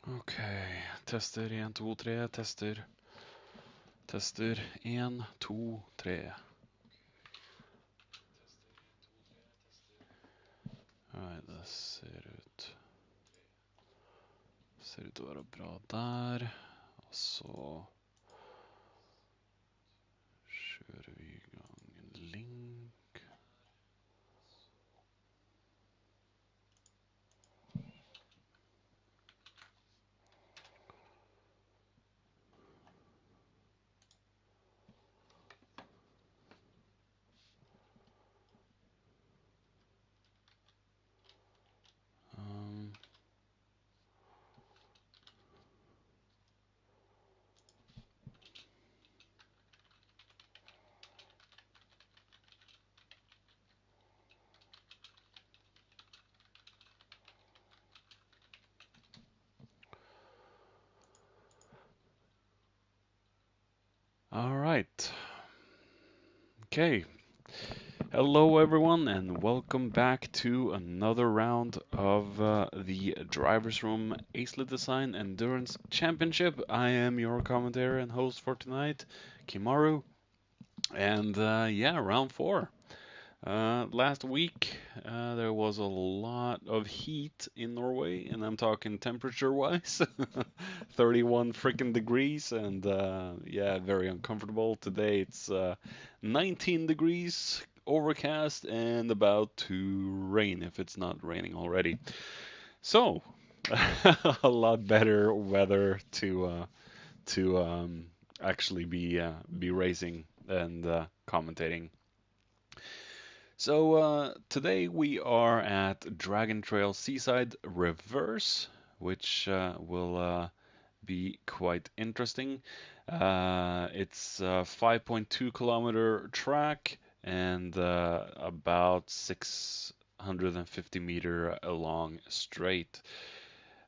Ok, tester 1, 2, 3, tester. Tester 1, 2, 3. Nei, det ser ut til å være bra der. Og så kjører vi i gang en link. All right. Okay. Hello, everyone, and welcome back to another round of the Drivers Room Acelith Design Endurance Championship. I am your commentator and host for tonight, Kimaru, and yeah, round 4. Last week, there was a lot of heat in Norway, and I'm talking temperature-wise, 31 freaking degrees, and yeah, very uncomfortable. Today it's 19 degrees, overcast, and about to rain if it's not raining already. So, a lot better weather to actually be racing and commentating. So today we are at Dragon Trail Seaside Reverse, which will be quite interesting. It's a 5.2 kilometer track and about 650-meter long straight.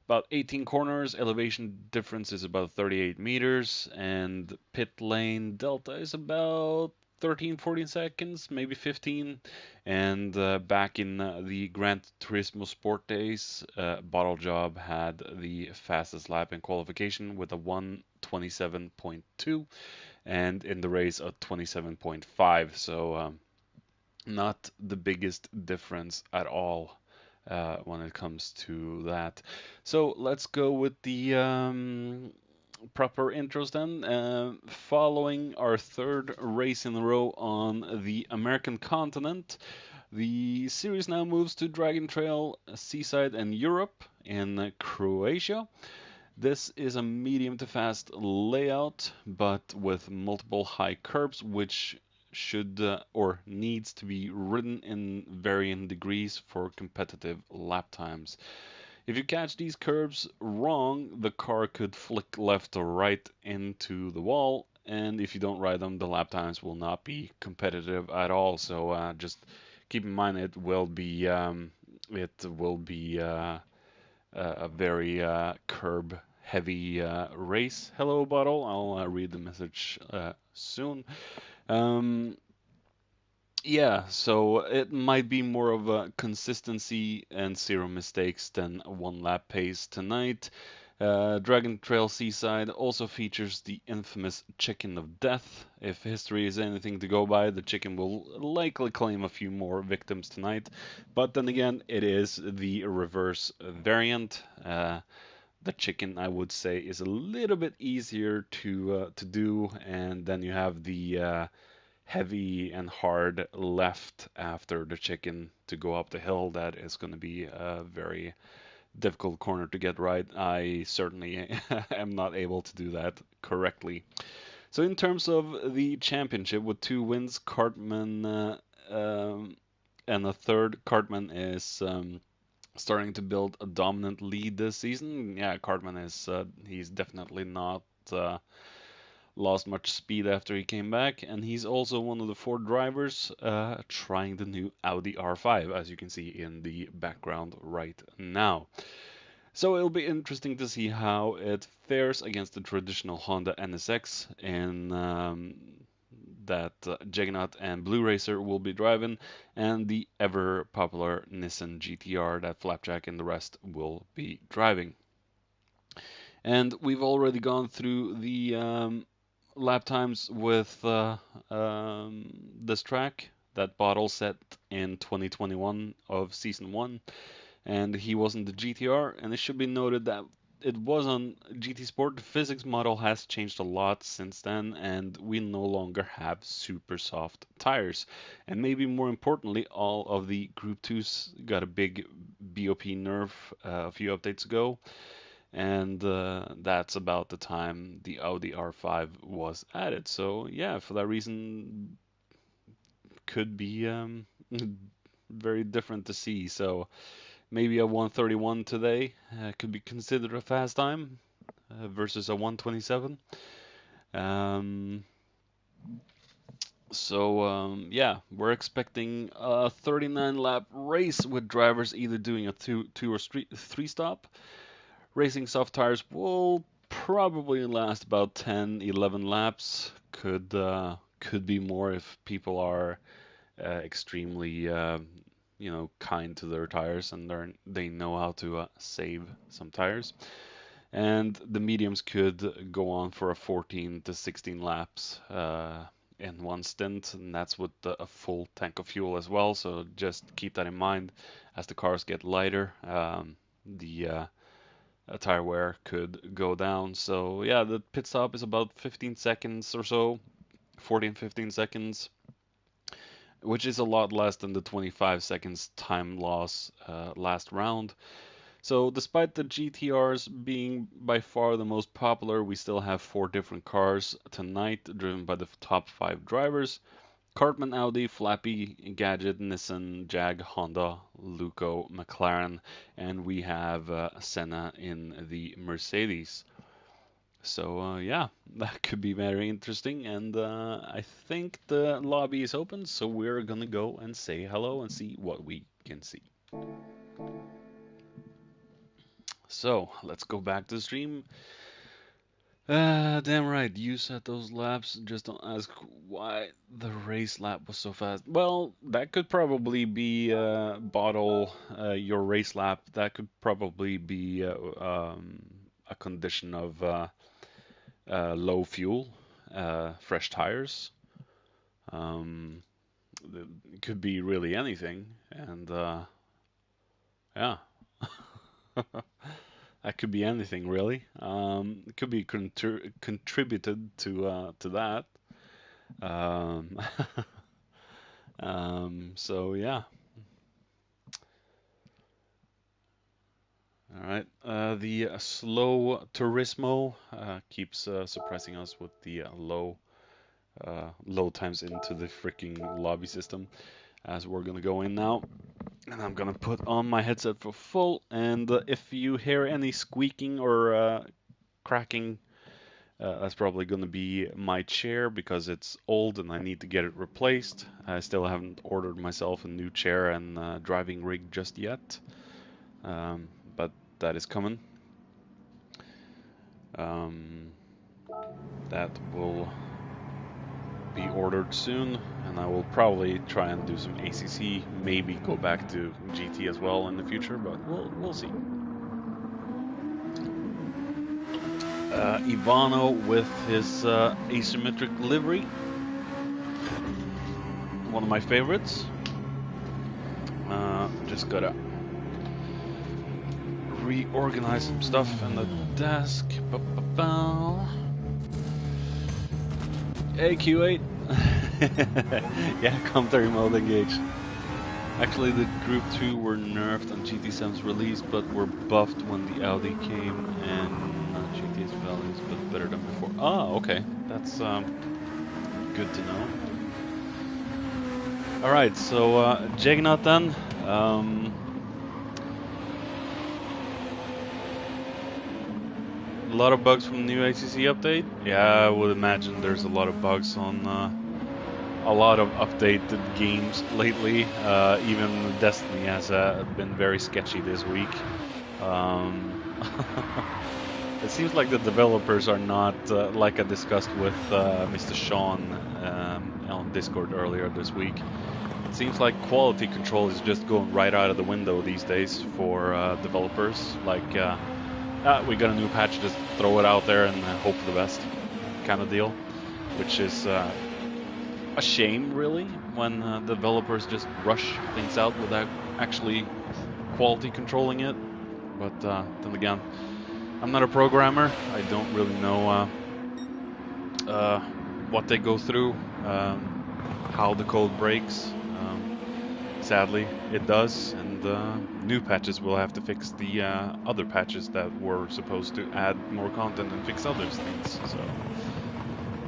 About 18 corners, elevation difference is about 38 meters, and pit lane delta is about 13, 14 seconds, maybe 15. And back in the Gran Turismo Sport days, Bottle Job had the fastest lap in qualification with a 1:27.2, and in the race a 27.5. So not the biggest difference at all when it comes to that. So let's go with the proper intros then. Following our third race in a row on the American continent, the series now moves to Dragon Trail, Seaside, and Europe in Croatia. This is a medium to fast layout, but with multiple high curbs, which should or needs to be ridden in varying degrees for competitive lap times. If you catch these curves wrong, the car could flick left or right into the wall, and if you don't ride them, the lap times will not be competitive at all. So just keep in mind it will be a very curb heavy race. Hello, Bottle. I'll read the message soon. Um, yeah, so it might be more of a consistency and zero mistakes than a one lap pace tonight. Dragon Trail Seaside also features the infamous Chicken of Death. If history is anything to go by, the chicken will likely claim a few more victims tonight. But then again, it is the reverse variant. The chicken, I would say, is a little bit easier to do, and then you have the heavy and hard left after the chicken to go up the hill. That is going to be a very difficult corner to get right. I certainly am not able to do that correctly. So in terms of the championship, with 2 wins, Cartman and a third, Cartman is starting to build a dominant lead this season. Yeah, Cartman is he's definitely not lost much speed after he came back, and he's also one of the 4 drivers trying the new Audi R5, as you can see in the background right now. So it'll be interesting to see how it fares against the traditional Honda NSX in that Juggernaut and Blue Racer will be driving, and the ever popular Nissan GTR that Flapjack and the rest will be driving. And we've already gone through the lap times with this track that Bottle set in 2021 of Season 1, and he wasn't the GTR, and it should be noted that it was on GT Sport. The physics model has changed a lot since then, and we no longer have super soft tires. And maybe more importantly, all of the Group 2s got a big BOP nerf a few updates ago, and that's about the time the Audi R5 was added. So yeah, for that reason, could be very different to see. So maybe a 131 today could be considered a fast time versus a 127. Um, yeah, we're expecting a 39 lap race with drivers either doing a two or three stop. Racing soft tires will probably last about 10, 11 laps. Could be more if people are extremely kind to their tires and they know how to save some tires. And the mediums could go on for a 14 to 16 laps in one stint, and that's with a full tank of fuel as well. So just keep that in mind as the cars get lighter. The tire wear could go down. So yeah, the pit stop is about 15 seconds or so, 14, 15 seconds, which is a lot less than the 25 seconds time loss last round. So despite the GTRs being by far the most popular, we still have 4 different cars tonight driven by the top 5 drivers. Cartman, Audi, Flappy, Gadget, Nissan, Jag, Honda, Luco, McLaren, and we have Senna in the Mercedes. So yeah, that could be very interesting, and I think the lobby is open, so we're gonna go and say hello and see what we can see. So let's go back to the stream. Damn right, you set those laps. Just don't ask why the race lap was so fast. Well, that could probably be Bottle, your race lap. That could probably be a condition of low fuel, fresh tires. It could be really anything, and yeah. That could be anything really. It could be contributed to that. Um, so yeah. All right. The slow Turismo keeps surprising us with the low times into the freaking lobby system. As we're gonna go in now. And I'm gonna put on my headset for full, and if you hear any squeaking or cracking, that's probably gonna be my chair because it's old and I need to get it replaced. I still haven't ordered myself a new chair and driving rig just yet, but that is coming. That will be ordered soon, and I will probably try and do some ACC, maybe go back to GT as well in the future, but we'll see. Ivano with his asymmetric livery, one of my favorites. Just gotta reorganize some stuff in the desk. Hey Q8. Yeah, commentary mode engaged. Actually, the Group 2 were nerfed on GT7's release, but were buffed when the Audi came, and GT's values, but better than before. Ah, okay. That's good to know. Alright, so Jagnot then. A lot of bugs from the new ACC update. Yeah, I would imagine there's a lot of bugs on a lot of updated games lately. Even Destiny has been very sketchy this week. It seems like the developers are not, like I discussed with Mr. Sean on Discord earlier this week. It seems like quality control is just going right out of the window these days for developers. Like, we got a new patch, just throw it out there and hope for the best kind of deal, which is a shame, really, when developers just rush things out without actually quality controlling it. But then again, I'm not a programmer. I don't really know what they go through, how the code breaks. Sadly, it does, and new patches will have to fix the other patches that were supposed to add more content and fix other things. So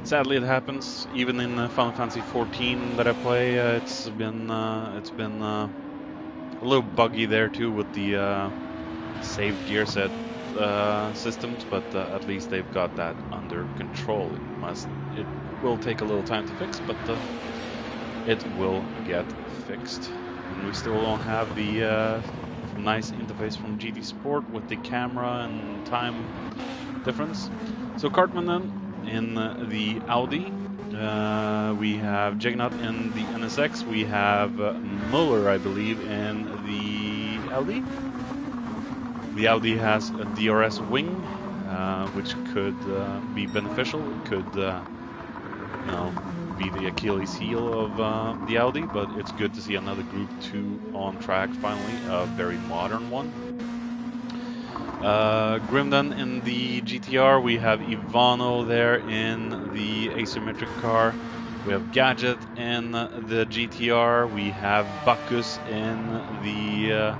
sadly, it happens. Even in Final Fantasy 14 that I play, it's been a little buggy there too with the saved gear set systems, but at least they've got that under control. It will take a little time to fix, but it will get fixed. And we still don't have the nice interface from GT Sport with the camera and time difference. So Cartman then in the Audi. We have Juggernaut in the NSX. We have Muller, I believe, in the Audi. The Audi has a DRS wing, which could be beneficial. It could, be the Achilles heel of the Audi, but it's good to see another Group 2 on track finally, a very modern one. Grimdan in the GTR, we have Ivano there in the asymmetric car, we have Gadget in the GTR, we have Bacchus in the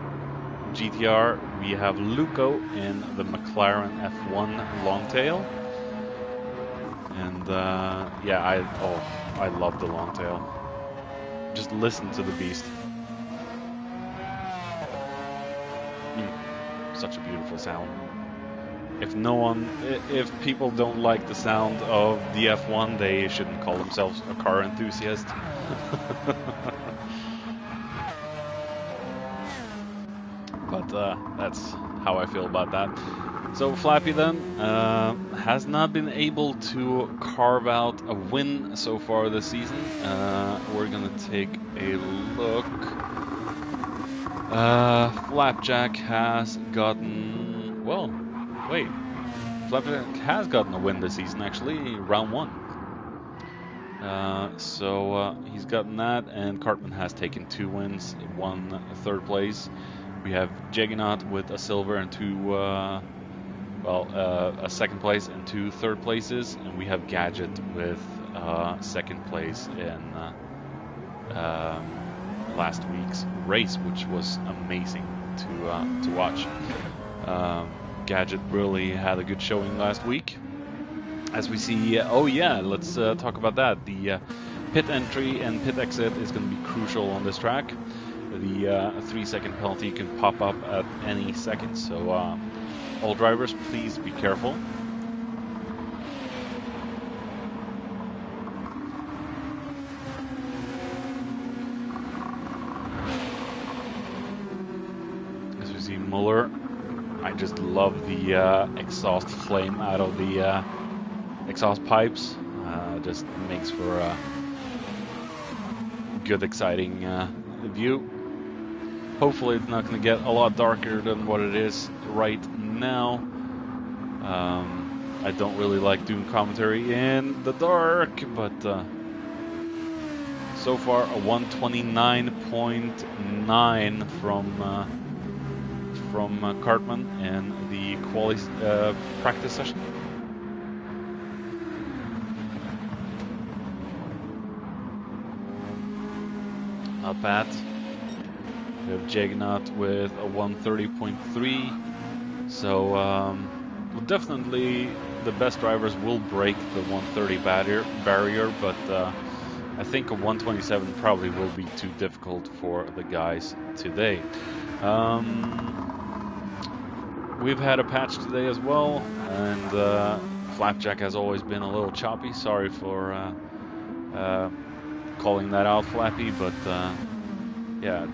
GTR, we have Luco in the McLaren F1 Longtail. And yeah, I love the Longtail. Just listen to the beast. Such a beautiful sound. If people don't like the sound of the F1, they shouldn't call themselves a car enthusiast. But that's how I feel about that. So Flappy then has not been able to carve out a win so far this season. We're gonna take a look. Flapjack has gotten, well, wait, Flapjack has gotten a win this season actually, round 1. So he's gotten that, and Cartman has taken 2 wins, 1 third place. We have Juggernaut with a silver and 2, a second place and 2 third places, and we have Gadget with second place in last week's race, which was amazing to watch. Gadget really had a good showing last week. As we see, oh yeah, let's talk about that. The pit entry and pit exit is going to be crucial on this track. The 3-second penalty can pop up at any second, so all drivers, please be careful. As we see Muller, I just love the exhaust flame out of the exhaust pipes. Just makes for a good, exciting view. Hopefully it's not going to get a lot darker than what it is right now. I don't really like doing commentary in the dark, but so far a 129.9 from Cartman in the quali practice session. Not bad. We have Juggernaut with a 130.3. So well, definitely the best drivers will break the 130 barrier, but I think a 127 probably will be too difficult for the guys today. We've had a patch today as well, and Flapjack has always been a little choppy. Sorry for calling that out, Flappy, but yeah,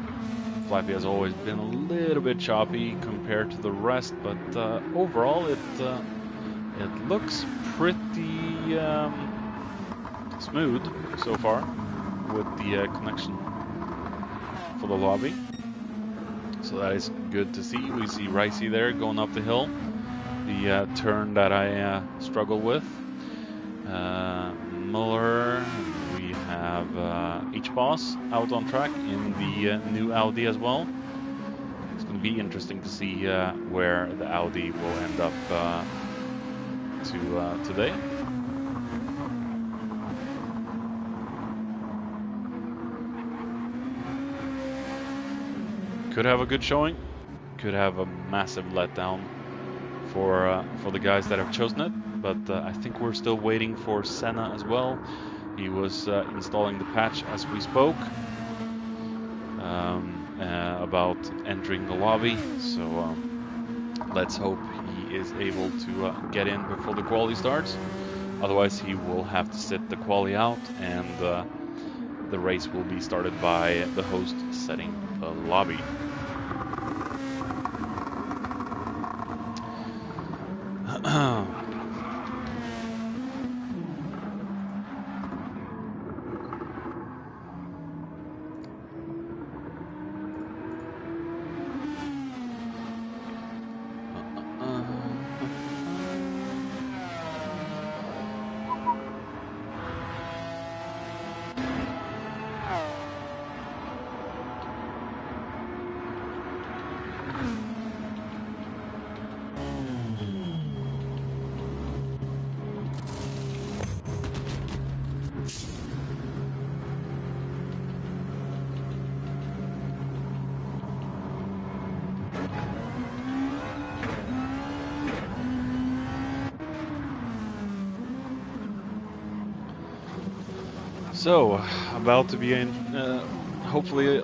Flappy has always been a little bit choppy compared to the rest, but overall it looks pretty smooth so far with the connection for the lobby. So that is good to see. We see Ricey there going up the hill. the turn that I struggle with. Muller, we have H-Boss out on track in the new Audi as well. It's going to be interesting to see where the Audi will end up today. Could have a good showing, could have a massive letdown for the guys that have chosen it, but I think we're still waiting for Senna as well. He was installing the patch as we spoke about entering the lobby, so let's hope he is able to get in before the quali starts. Otherwise he will have to sit the quali out, and the race will be started by the host setting the lobby. So, about to be in hopefully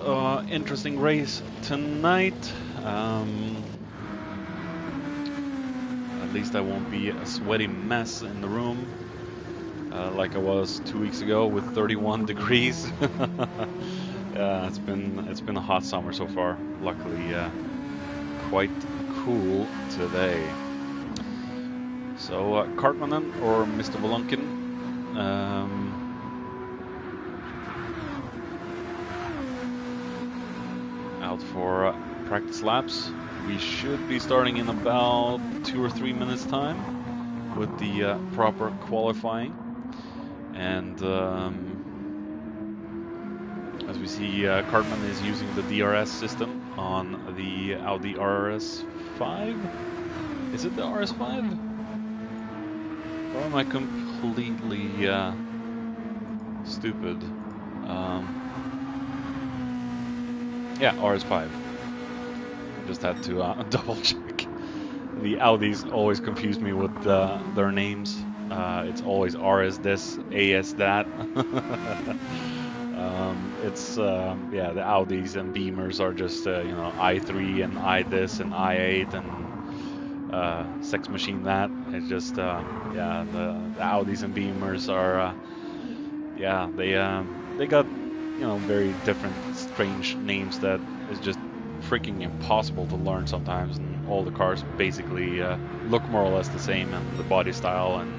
interesting race tonight. At least I won't be a sweaty mess in the room like I was 2 weeks ago with 31 degrees. It's been a hot summer so far. Luckily, quite cool today. So, Kartmanen or Mr. Volunkin. Out for practice laps. We should be starting in about 2 or 3 minutes time with the proper qualifying, and as we see, Cartman is using the DRS system on the Audi RS5. Is it the RS5? Or am I completely stupid? Yeah, RS5. Just had to double check. The Audis always confuse me with their names. It's always RS this, AS that. It's yeah, the Audis and Beamers are just you know, i3 and i this and i8 and Sex Machine that. It's just yeah, the Audis and Beamers are yeah, they got, you know, very different strange names that is just freaking impossible to learn sometimes, and all the cars basically look more or less the same, and the body style, and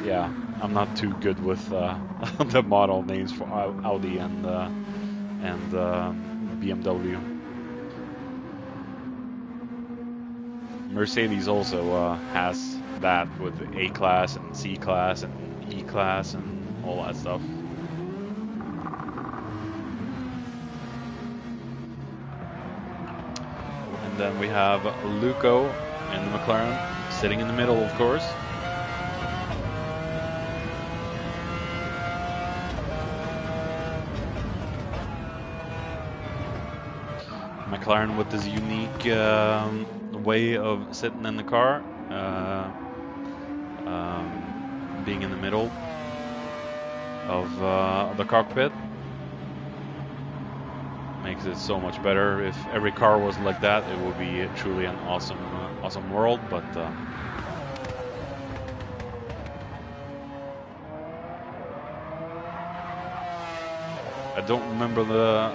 yeah, I'm not too good with the model names for Audi and BMW. Mercedes also has that with A-Class and C-Class and E-Class and all that stuff. And then we have Luco in the McLaren, sitting in the middle, of course. McLaren with this unique way of sitting in the car, being in the middle of the cockpit. Makes it so much better. If every car was like that, it would be truly an awesome, awesome world. But I don't remember the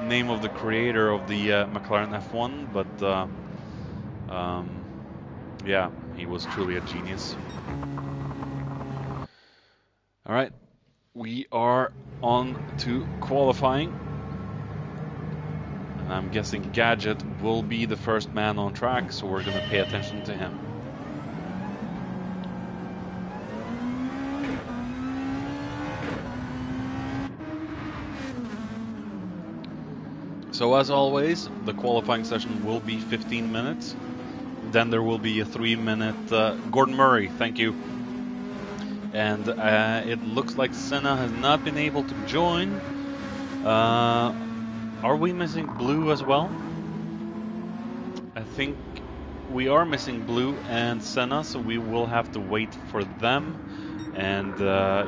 name of the creator of the McLaren F1, but yeah, he was truly a genius. All right, we are on to qualifying. And I'm guessing Gadget will be the first man on track, so we're going to pay attention to him. So as always, the qualifying session will be 15 minutes. Then there will be a 3-minute Gordon Murray, thank you. And it looks like Senna has not been able to join. Are we missing Blue as well? I think we are missing Blue and Senna, so we will have to wait for them. And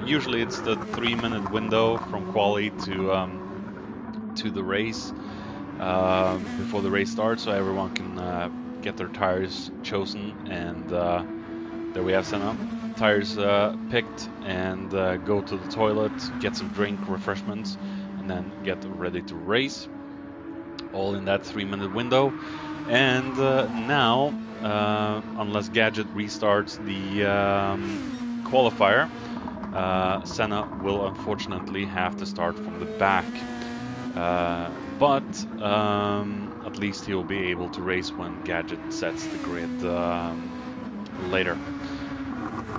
usually it's the 3-minute window from quali to the race before the race starts, so everyone can get their tires chosen. And there we have Senna. Tires picked, and go to the toilet, get some drink, refreshments, and then get ready to race. All in that 3-minute window. And now, unless Gadget restarts the qualifier, Senna will unfortunately have to start from the back. But at least he'll be able to race when Gadget sets the grid later.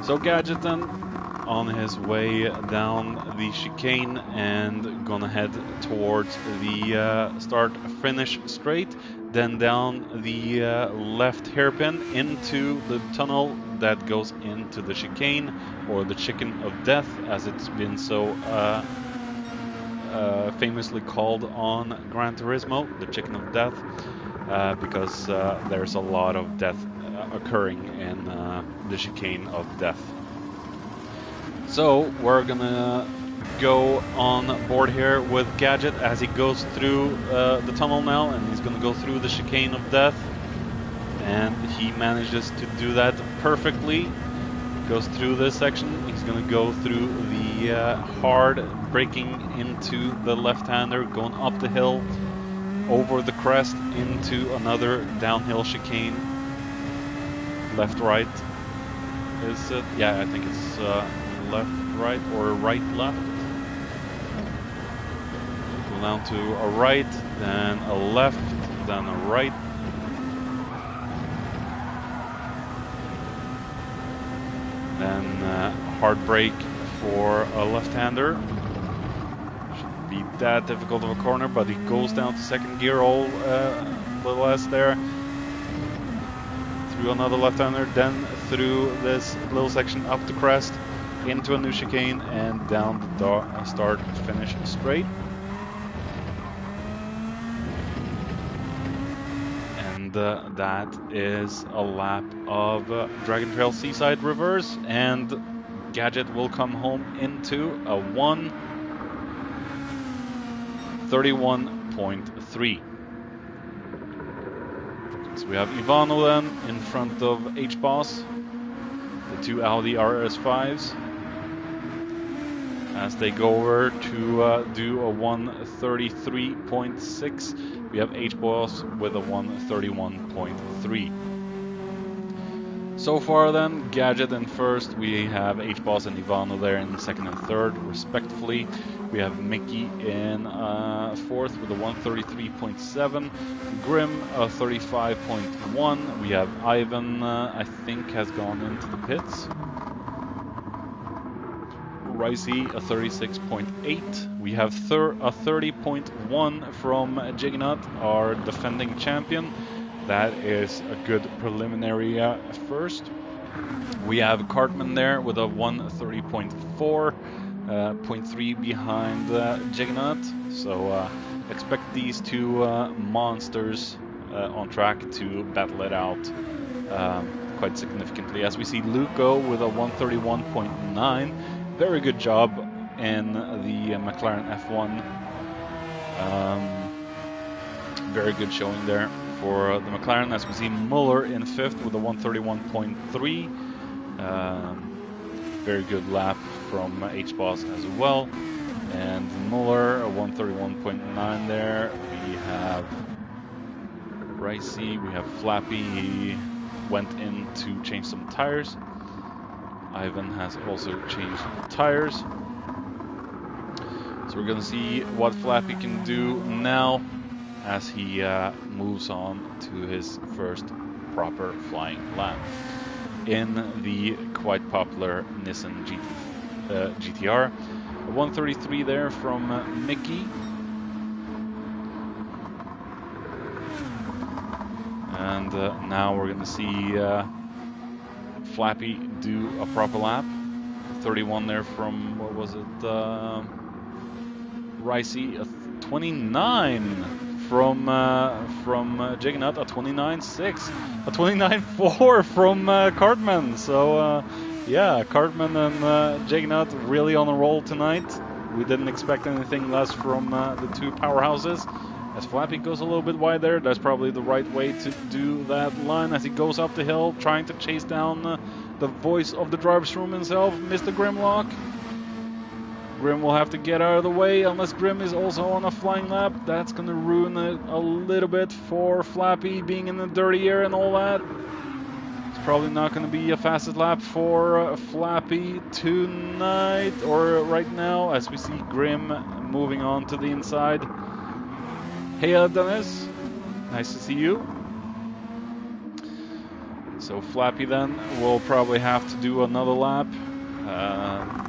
So Gadget then on his way down the chicane and gonna head towards the start-finish straight, then down the left hairpin into the tunnel that goes into the chicane, or the chicken of death as it's been so famously called on Gran Turismo, the chicken of death, because there's a lot of death occurring in the chicane of death. So we're gonna go on board here with Gadget as he goes through the tunnel now, and he's gonna go through the chicane of death, and he manages to do that perfectly. Goes through this section. He's gonna go through the hard braking into the left-hander, going up the hill, over the crest into another downhill chicane. Left-right is it? Yeah, I think it's left-right or right-left. Go down to a right, then a left, then a right. Then hard brake for a left-hander. Shouldn't be that difficult of a corner, but he goes down to second gear all little less there. Through another left-hander, then through this little section up the crest, into a new chicane, and down the start-finish straight. And that is a lap of Dragon Trail Seaside Reverse, and Gadget will come home into a 1:31.3. So we have Ivano then in front of H-Boss, the two Audi RS5s, as they go over to do a 1:33.6. We have H-Boss with a 1:31.3. So far then, Gadget in first, we have H-Boss and Ivano there in second and third respectively. We have Mickey in fourth with a 1:33.7, Grim a 35.1, we have Ivan I think has gone into the pits. Ricey a 36.8, we have a 30.1 from Jiggnut, our defending champion. That is a good preliminary first. We have Cartman there with a 1:30.4, 0.3 behind Jiggnut. So expect these two monsters on track to battle it out quite significantly. As we see Luco with a 1:31.9. Very good job in the McLaren F1. Very good showing there for the McLaren, as we see Muller in fifth with a 1:31.3. Very good lap from H-Boss as well. And Muller, a 1:31.9 there. We have Ricey, we have Flappy, he went in to change some tires. Ivan has also changed tires. So we're gonna see what Flappy can do now. as he moves on to his first proper flying lap in the quite popular Nissan GTR. 133 there from Mickey. And now we're going to see Flappy do a proper lap. 31 there from, what was it, Ricey. 29 from Jiggnut, a 29.6, a 29.4 from Cartman. So yeah, Cartman and Jiggnut really on a roll tonight. We didn't expect anything less from the two powerhouses. As Flappy goes a little bit wide there, that's probably the right way to do that line as he goes up the hill, trying to chase down the voice of the driver's room himself, Mr. Grimlock. Grim will have to get out of the way, unless Grim is also on a flying lap. That's going to ruin it a little bit for Flappy being in the dirty air and all that. It's probably not going to be a fastest lap for Flappy tonight, or right now, as we see Grim moving on to the inside. Hey Dennis, nice to see you. So Flappy then will probably have to do another lap.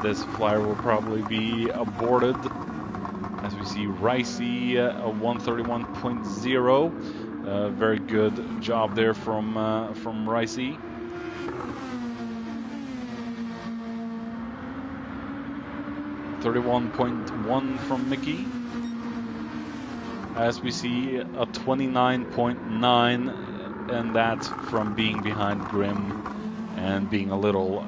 This flyer will probably be aborted, as we see Ricey a 131.0. Very good job there from Ricey. .1 from Mickey. As we see a 29.9, and that's from being behind Grim and being a little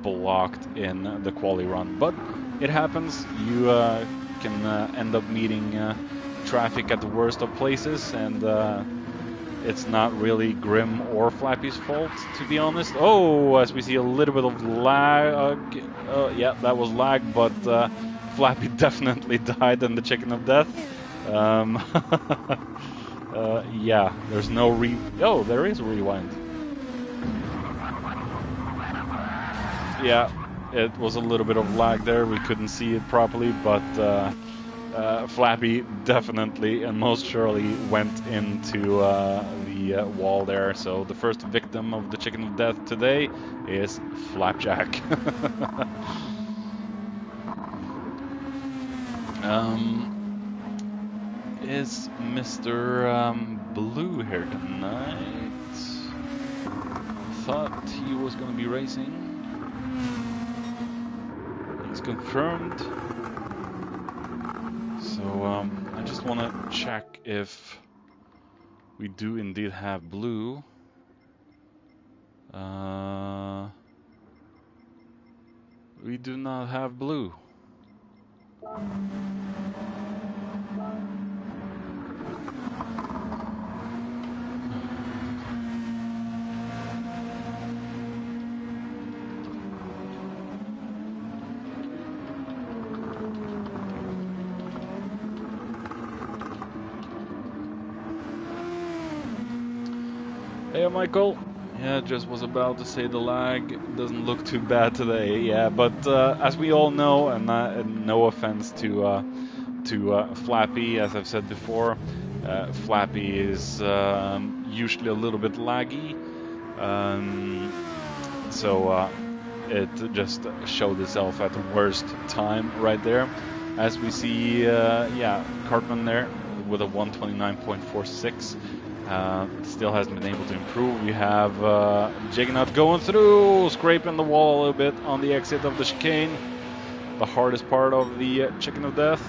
blocked in the quali run. But it happens. You can end up meeting traffic at the worst of places, and it's not really Grim or Flappy's fault, to be honest. Oh, as we see a little bit of lag. Yeah, that was lag, but Flappy definitely died in the chicken of death. Yeah, there's no oh, there is a rewind. Yeah, it was a little bit of lag there. We couldn't see it properly, but Flappy definitely and most surely went into the wall there. So the first victim of the chicken of death today is Flapjack. Is Mr. Blue here tonight? Thought he was going to be racing. It's confirmed. So I just want to check if we do indeed have Blue. We do not have Blue. Hey Michael, yeah, just was about to say the lag doesn't look too bad today, yeah, but as we all know, and no offense to Flappy, as I've said before, Flappy is usually a little bit laggy, so it just showed itself at the worst time right there, as we see, yeah, Cartman there with a 129.46. Still hasn't been able to improve. We have Jiggnut going through, scraping the wall a little bit on the exit of the chicane. The hardest part of the chicken of death.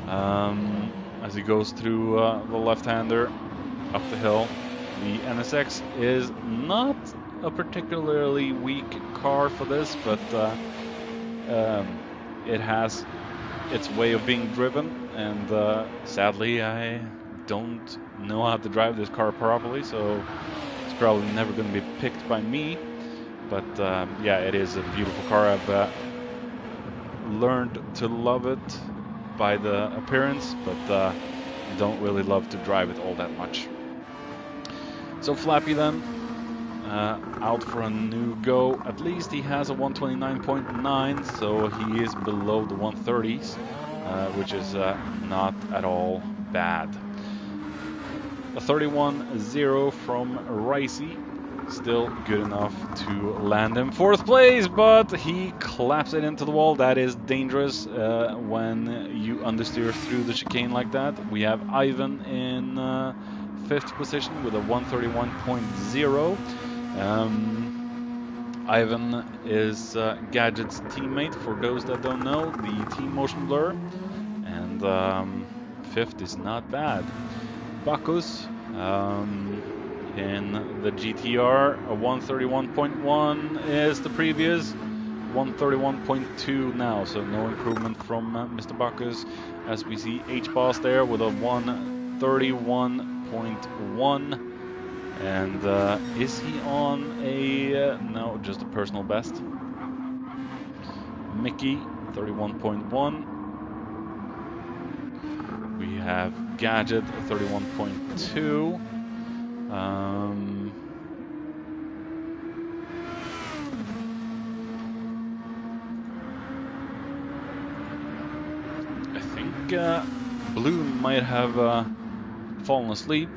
As he goes through the left-hander up the hill. The NSX is not a particularly weak car for this, but it has its way of being driven, and sadly I don't know how to drive this car properly, so it's probably never going to be picked by me. But yeah, it is a beautiful car. I've learned to love it by the appearance, but don't really love to drive it all that much. So Flappy then out for a new go. At least he has a 129.9, so he is below the 130s. which is not at all bad. A 31-0 from Ricey, still good enough to land in 4th place, but he claps it into the wall. That is dangerous when you understeer through the chicane like that. We have Ivan in 5th position with a 131.0. Ivan is Gadget's teammate, for those that don't know, the team motion blur, and 5th is not bad. Bacchus in the GTR, a 131.1 is the previous, 131.2 now, so no improvement from Mr. Bacchus, as we see H-Boss there with a 131.1. And is he on a... no, just a personal best. Mickey, 31.1. We have Gadget, 31.2. I think Blue might have fallen asleep,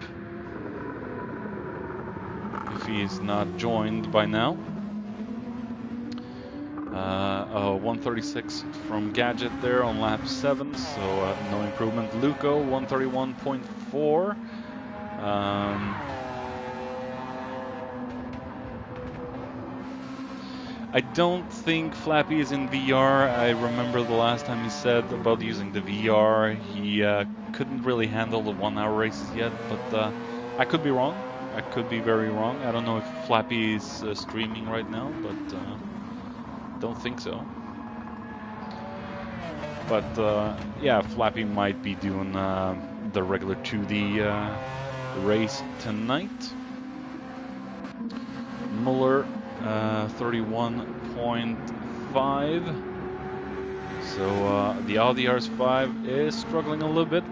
if he is not joined by now. 136 from Gadget there on lap 7, so no improvement. Luco, 131.4. I don't think Flappy is in VR. I remember the last time he said about using the VR, he couldn't really handle the 1 hour races yet, but I could be wrong. I could be very wrong. I don't know if Flappy is streaming right now, but don't think so. But yeah, Flappy might be doing the regular 2D race tonight. Muller, 31.5. So the Audi RS5 is struggling a little bit,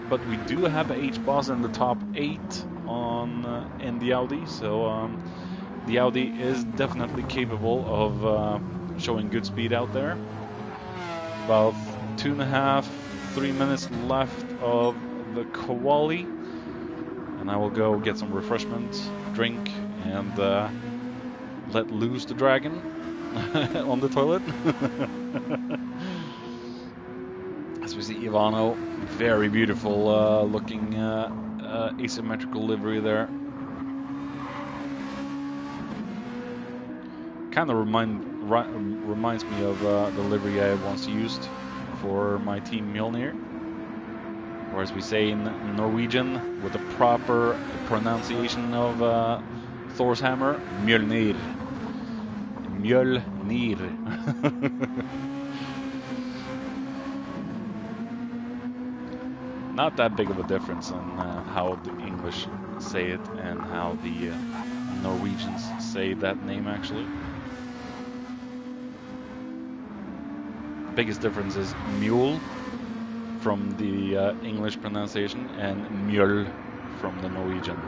but we do have H-Boss in the top 8 on in the Audi. So the Audi is definitely capable of showing good speed out there. About 2.5, 3 minutes left of the quali, and I will go get some refreshments, drink, and let loose the dragon on the toilet. As we see Ivano, very beautiful looking asymmetrical livery there. Kind of reminds me of the livery I once used for my team Mjolnir, or as we say in Norwegian with the proper pronunciation of Thor's hammer, Mjolnir. Mjolnir. Not that big of a difference on how the English say it and how the Norwegians say that name actually. Biggest difference is mule from the English pronunciation and mjöl from the Norwegian.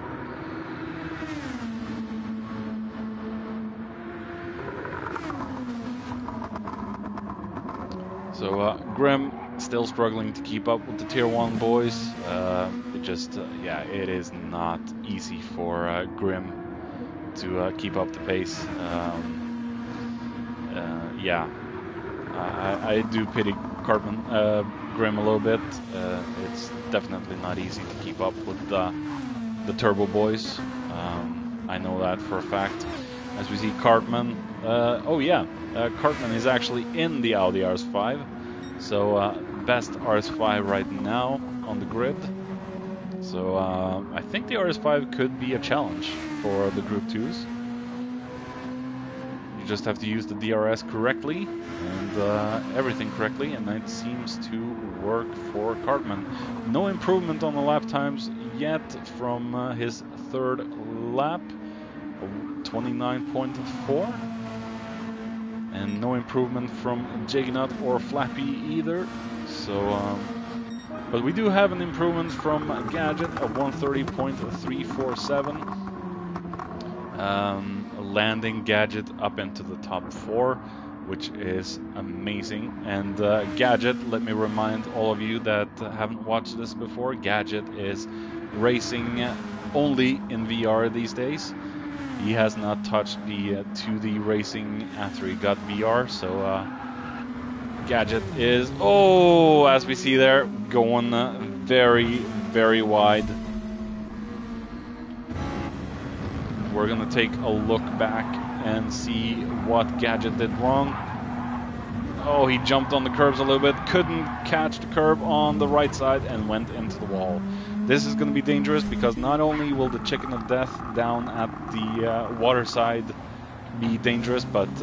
So Grim still struggling to keep up with the Tier 1 boys. Yeah, it is not easy for Grim to keep up the pace. Yeah. I do pity Grim a little bit. It's definitely not easy to keep up with the Turbo boys. I know that for a fact. As we see Cartman. Oh yeah, Cartman is actually in the Audi RS5. So best RS5 right now on the grid. So I think the RS5 could be a challenge for the Group 2s. You just have to use the DRS correctly and everything correctly, and it seems to work for Cartman. No improvement on the lap times yet from his 3rd lap, 29.4, and no improvement from Jagnut or Flappy either. So, but we do have an improvement from Gadget of 130.347. Landing Gadget up into the top 4. which is amazing. And Gadget, let me remind all of you that haven't watched this before, Gadget is racing only in VR these days. He has not touched the 2D racing after he got VR, so Gadget is, oh, as we see there, going very, very wide. We're gonna take a look back and see what Gadget did wrong. Oh, he jumped on the curbs a little bit, couldn't catch the curb on the right side and went into the wall. This is going to be dangerous because not only will the chicken of death down at the water side be dangerous, but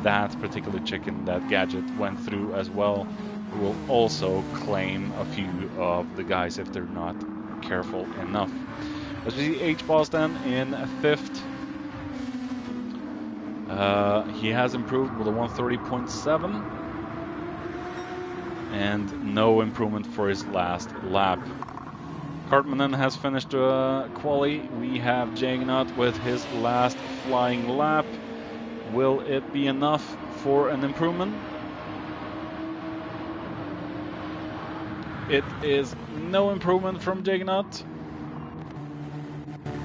that particular chicken that Gadget went through as well will also claim a few of the guys if they're not careful enough. As we see H-Boss then in 5th. He has improved with a 130.7 and no improvement for his last lap. Cartmanen has finished quali. We have Jagnot with his last flying lap. Will it be enough for an improvement? It is no improvement from Jagnot.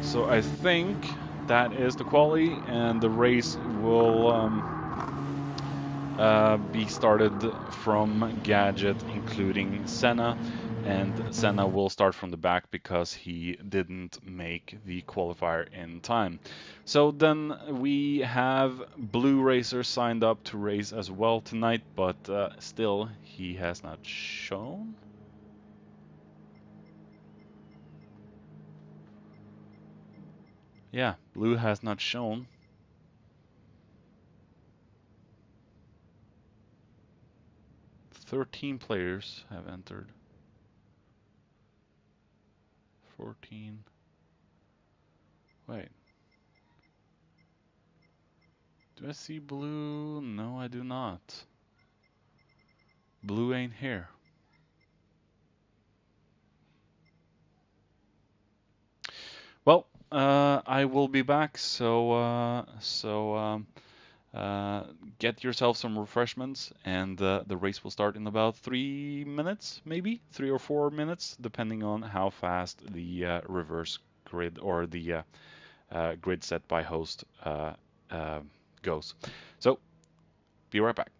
So I think that is the quali, and the race will be started from Gadget, including Senna, and Senna will start from the back because he didn't make the qualifier in time. So then we have Blue Racer signed up to race as well tonight, but still he has not shown. Yeah, Blue has not shown. "13 players have entered. 14. Wait. Do I see Blue? No, I do not. Blue ain't here. Well, I will be back, so get yourself some refreshments, and the race will start in about 3 minutes, maybe 3 or 4 minutes, depending on how fast the reverse grid or the grid set by host goes. So, be right back.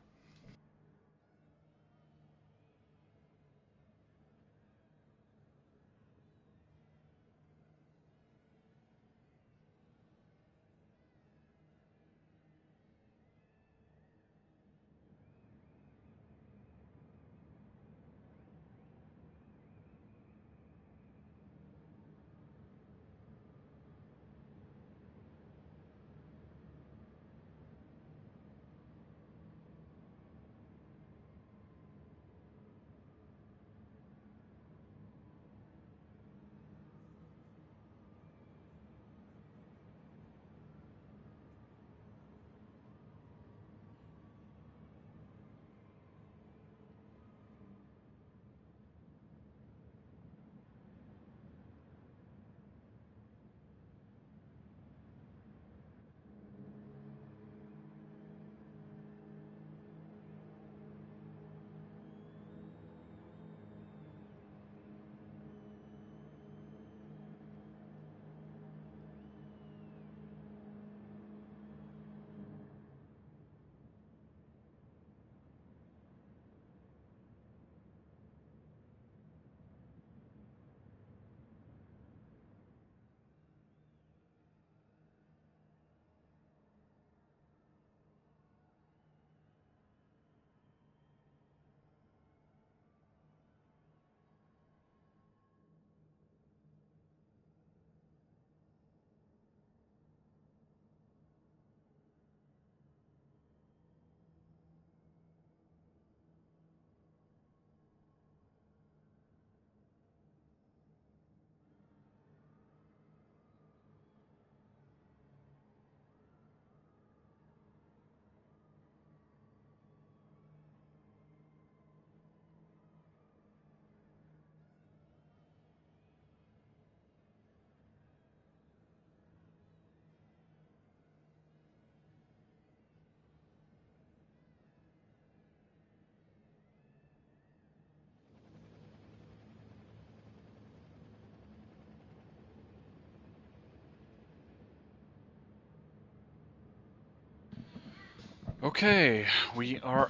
Okay, we are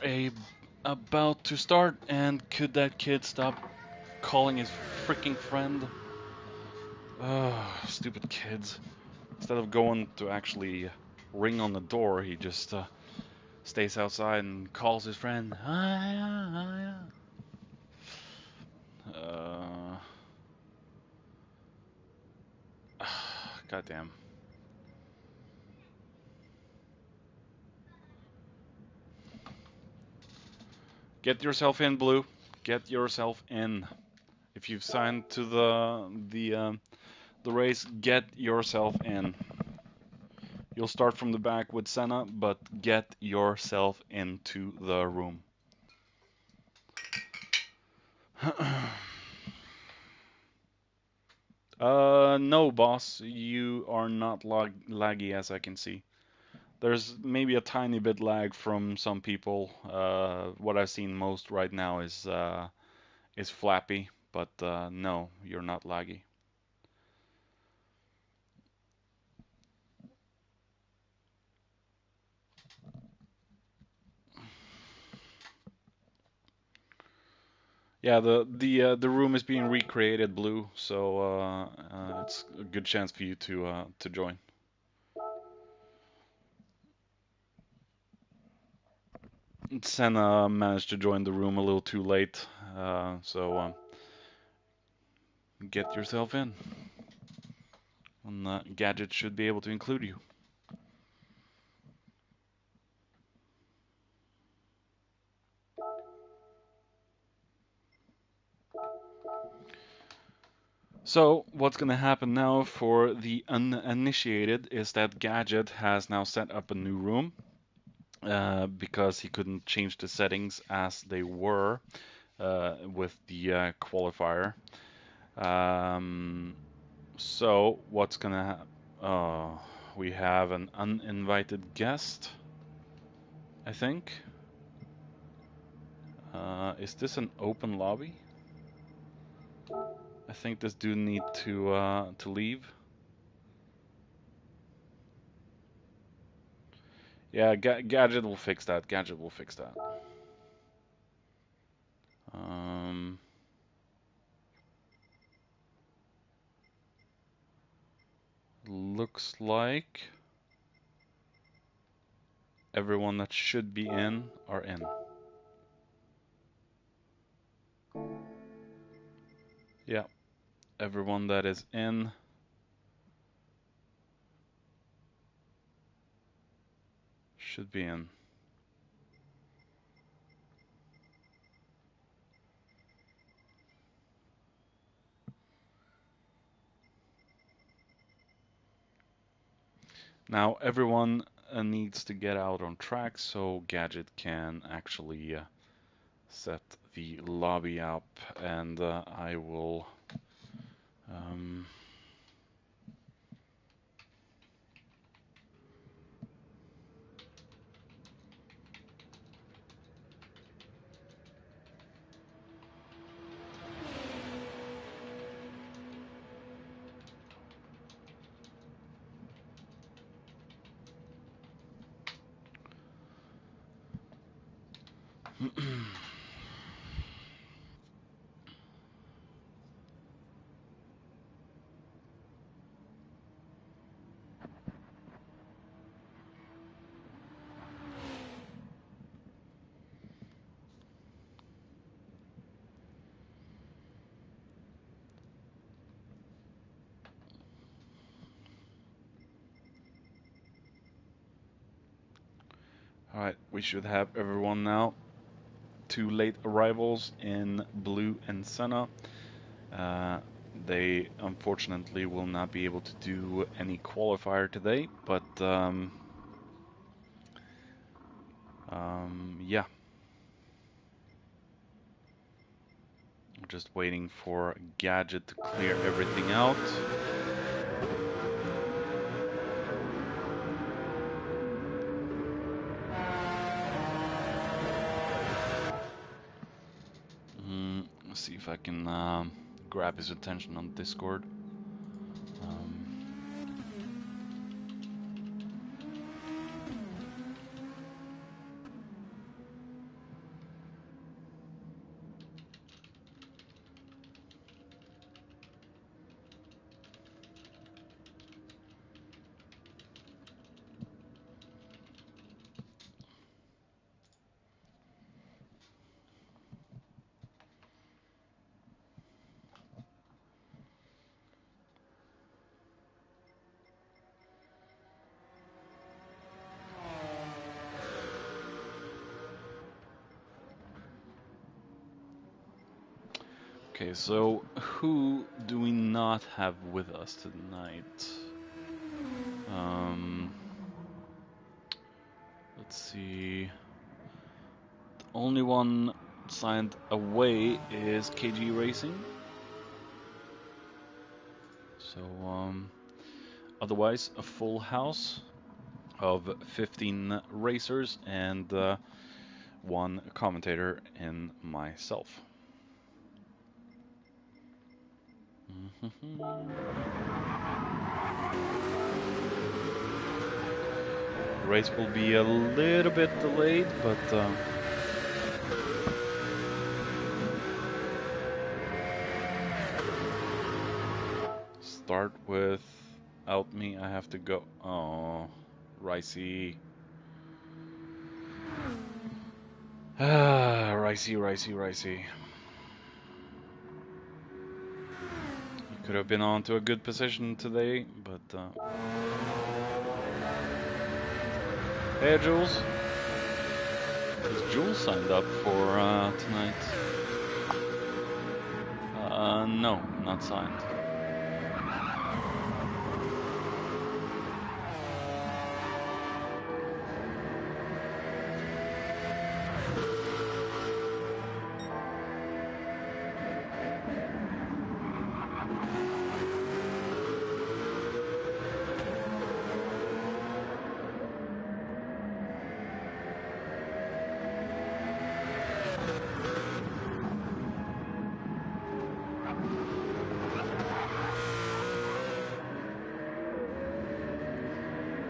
about to start, and could that kid stop calling his freaking friend? Stupid kids. Instead of going to actually ring on the door, he just stays outside and calls his friend. Hiya, hiya. Goddamn. Get yourself in, Blue. Get yourself in. If you've signed to the race, get yourself in. You'll start from the back with Senna, but get yourself into the room. No, boss. You are not laggy as I can see. There's maybe a tiny bit lag from some people. What I've seen most right now is flappy, but no, you're not laggy. Yeah, the room is being recreated, Blue, so it's a good chance for you to join. Senna managed to join the room a little too late, so get yourself in. And Gadget should be able to include you. So what's going to happen now for the uninitiated is that Gadget has now set up a new room because he couldn't change the settings as they were with the qualifier. So what's going to happen? We have an uninvited guest, I think. Is this an open lobby? I think this dude need to leave. Yeah, Gadget will fix that. Gadget will fix that. Looks like everyone that should be in are in. Yeah, everyone that is in should be in. Now everyone needs to get out on track so Gadget can actually set the lobby up, and I will Alright, we should have everyone now. 2 late arrivals in Blue and Senna. They unfortunately will not be able to do any qualifier today, but yeah. I'm just waiting for Gadget to clear everything out. Let's see if I can grab his attention on Discord. Okay, so who do we not have with us tonight? Let's see. The only one signed away is KG Racing. So, otherwise, a full house of 15 racers and one commentator and myself. The race will be a little bit delayed, but start without me. I have to go. Oh, Ricey. Ah, Ricey. You could have been on to a good position today, but hey, Jules. Is Jules signed up for tonight? No, not signed.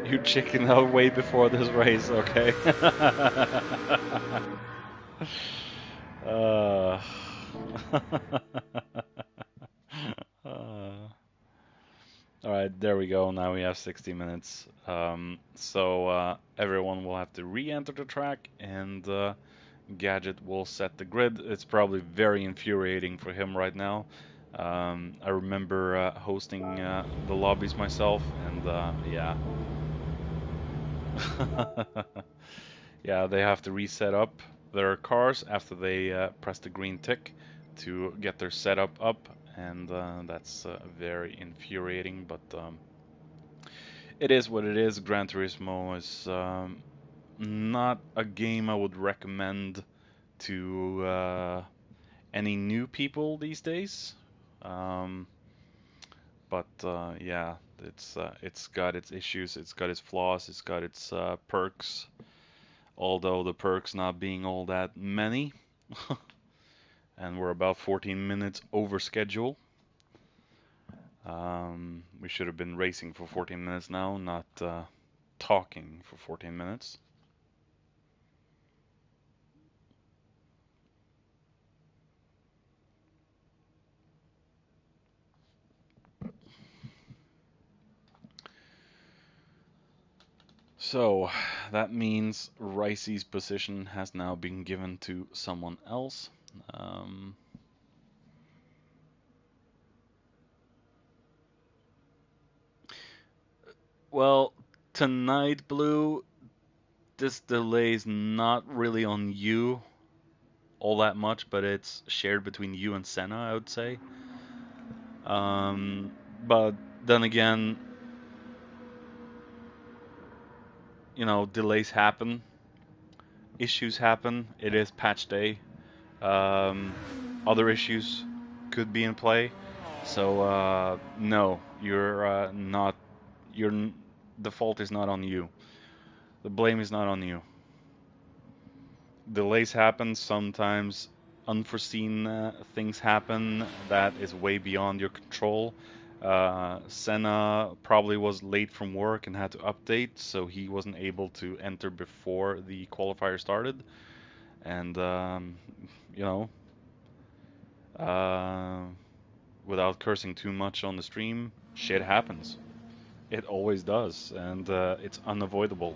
You chickened out way before this race, okay? uh, Alright, there we go. Now we have 60 minutes. So everyone will have to re-enter the track, and Gadget will set the grid. It's probably very infuriating for him right now. I remember hosting the lobbies myself, and yeah. Yeah, they have to reset up their cars after they press the green tick to get their setup up, and that's very infuriating, but it is what it is. Gran Turismo is not a game I would recommend to any new people these days. But yeah, it's got its issues, it's got its flaws, it's got its perks. Although the perks not being all that many, and we're about 14 minutes over schedule. We should have been racing for 14 minutes now, not talking for 14 minutes. So that means Ricey's position has now been given to someone else. Well, tonight, Blue, this delay is not really on you all that much, but it's shared between you and Senna, I would say. But then again, you know, delays happen, issues happen. It is patch day. Other issues could be in play. So no, you're not. The fault is not on you. The blame is not on you. Delays happen sometimes. Unforeseen things happen that is way beyond your control. Senna probably was late from work and had to update, so he wasn't able to enter before the qualifier started. And you know, uh, without cursing too much on the stream, shit happens. It always does, and it's unavoidable.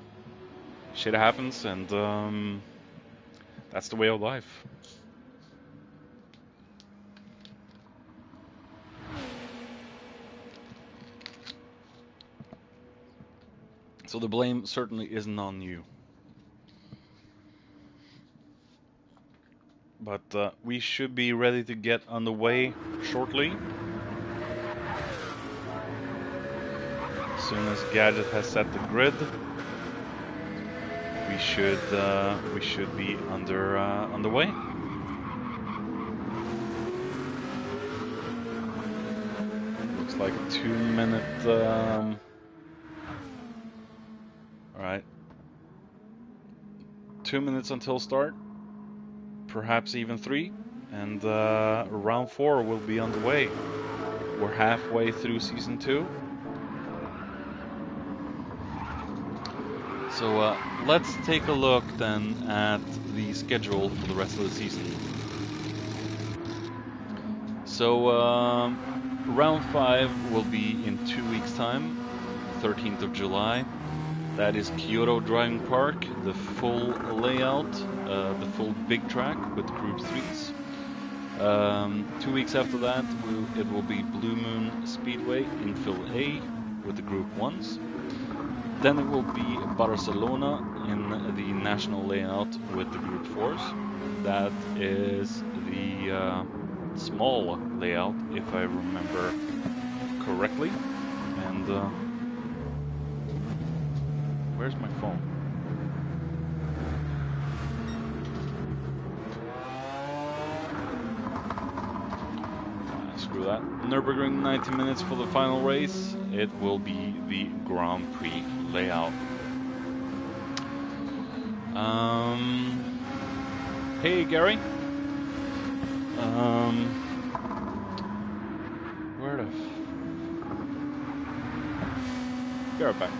Shit happens, and that's the way of life. So the blame certainly isn't on you. but we should be ready to get on the way shortly. As soon as Gadget has set the grid, we should be on the way. Looks like a 2-minute. All right, 2 minutes until start, perhaps even 3, and round 4 will be on the way. We're halfway through season 2. So let's take a look then at the schedule for the rest of the season. So round 5 will be in 2 weeks' time, 13th of July. That is Kyoto Driving Park, the full layout, the full big track with Group 3s. 2 weeks after that, it will be Blue Moon Speedway in Fill A with the Group 1s. Then it will be Barcelona in the national layout with the Group 4s. That is the small layout, if I remember correctly. And where's my phone? Screw that. Nürburgring 90 minutes for the final race. It will be the Grand Prix layout. Hey Gary. Where the Get right back.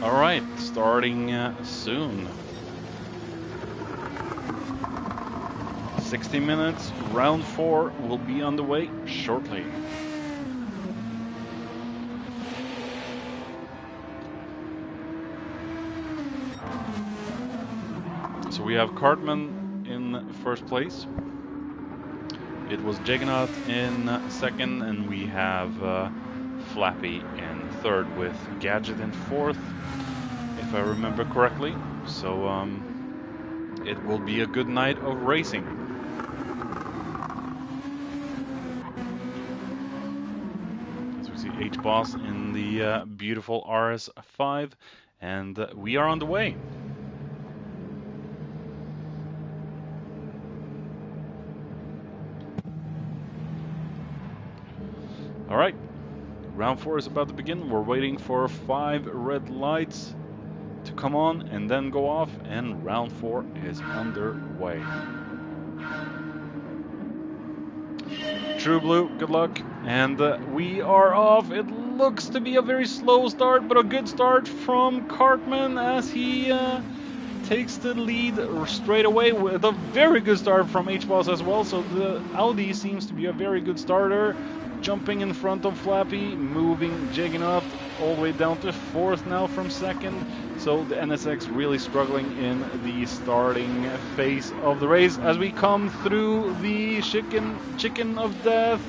Alright, starting soon. 60 minutes, round 4 will be on the way shortly. So we have Cartman in first place. It was Juggernaut in second, and we have Flappy in third with Gadget in fourth, if I remember correctly. So it will be a good night of racing. As we see H-Boss in the beautiful RS5, and we are on the way. All right, round 4 is about to begin. We're waiting for 5 red lights to come on and then go off, and round 4 is underway. True Blue, good luck. And we are off. It looks to be a very slow start, but a good start from Cartman as he takes the lead straight away with a very good start from H-Boss as well. So the Audi seems to be a very good starter. Jumping in front of Flappy, moving Juggernaut all the way down to fourth now from second. So the NSX really struggling in the starting phase of the race as we come through the chicken of death.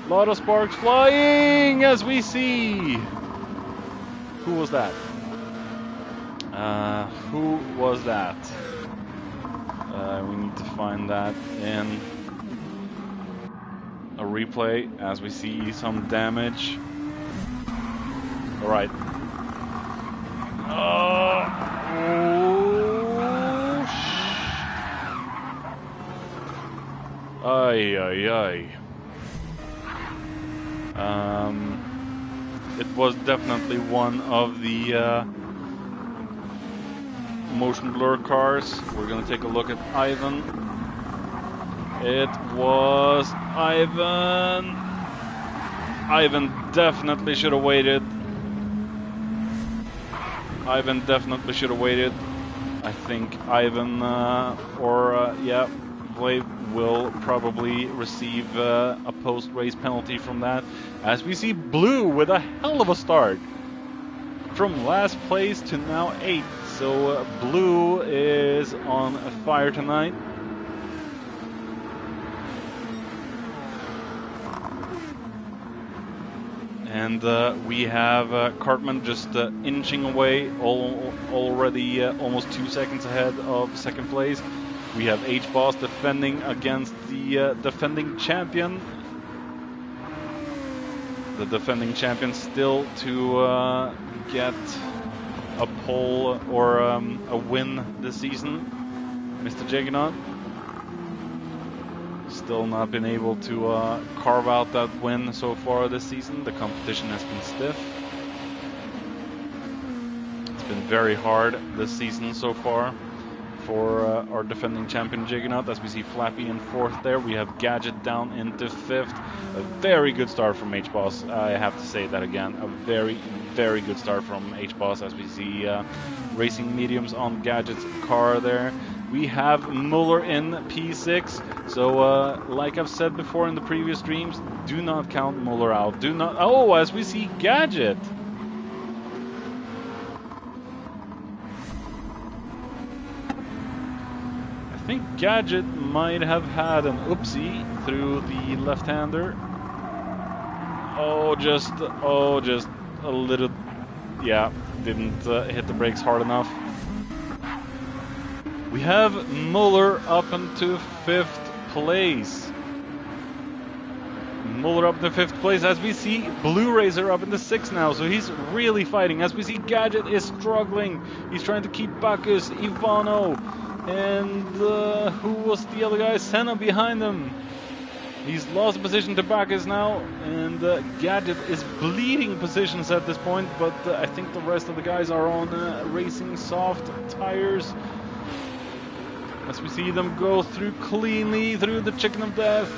A lot of sparks flying as we see. Who was that? Who was that? We need to find that in a replay as we see some damage. All right. It was definitely one of the motion blur cars. We're gonna take a look at Ivan. It was Ivan. Ivan definitely should have waited. Ivan definitely should have waited. I think Ivan yeah, Blade will probably receive a post-race penalty from that. As we see Blue with a hell of a start. From last place to now 8th. So Blue is on fire tonight. And we have Cartman just inching away, already almost 2 seconds ahead of second place. We have H-Boss defending against the defending champion. The defending champion still to get a pole or a win this season. Mr. Juggernaut. Still not been able to carve out that win so far this season. The competition has been stiff. It's been very hard this season so far for our defending champion Juggernaut. As we see Flappy in 4th there. We have Gadget down into 5th. A very good start from H-Boss. I have to say that again. A very, very good start from H-Boss as we see Racing Mediums on Gadget's car there. We have Muller in P6, so like I've said before in the previous streams, do not count Muller out. Do not. Oh, as we see Gadget. I think Gadget might have had an oopsie through the left-hander. Oh, just a little. Yeah, didn't hit the brakes hard enough. We have Muller up into 5th place. Muller up into 5th place as we see Blue Razor up into 6th now. So he's really fighting. As we see Gadget is struggling. He's trying to keep Bacchus, Ivano, and who was the other guy? Senna behind him. He's lost position to Bacchus now, and Gadget is bleeding positions at this point. But I think the rest of the guys are on racing soft tires. As we see them go through cleanly through the chicken of death.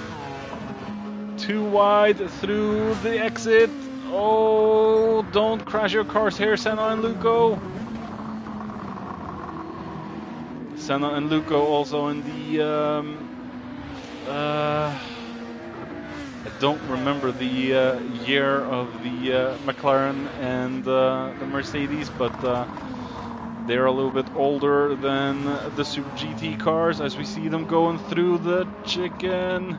Too wide through the exit. Oh, don't crash your cars here, Senna and Luco. Senna and Luco also in the... I don't remember the year of the McLaren and the Mercedes, but... they're a little bit older than the Super GT cars as we see them going through the chicken.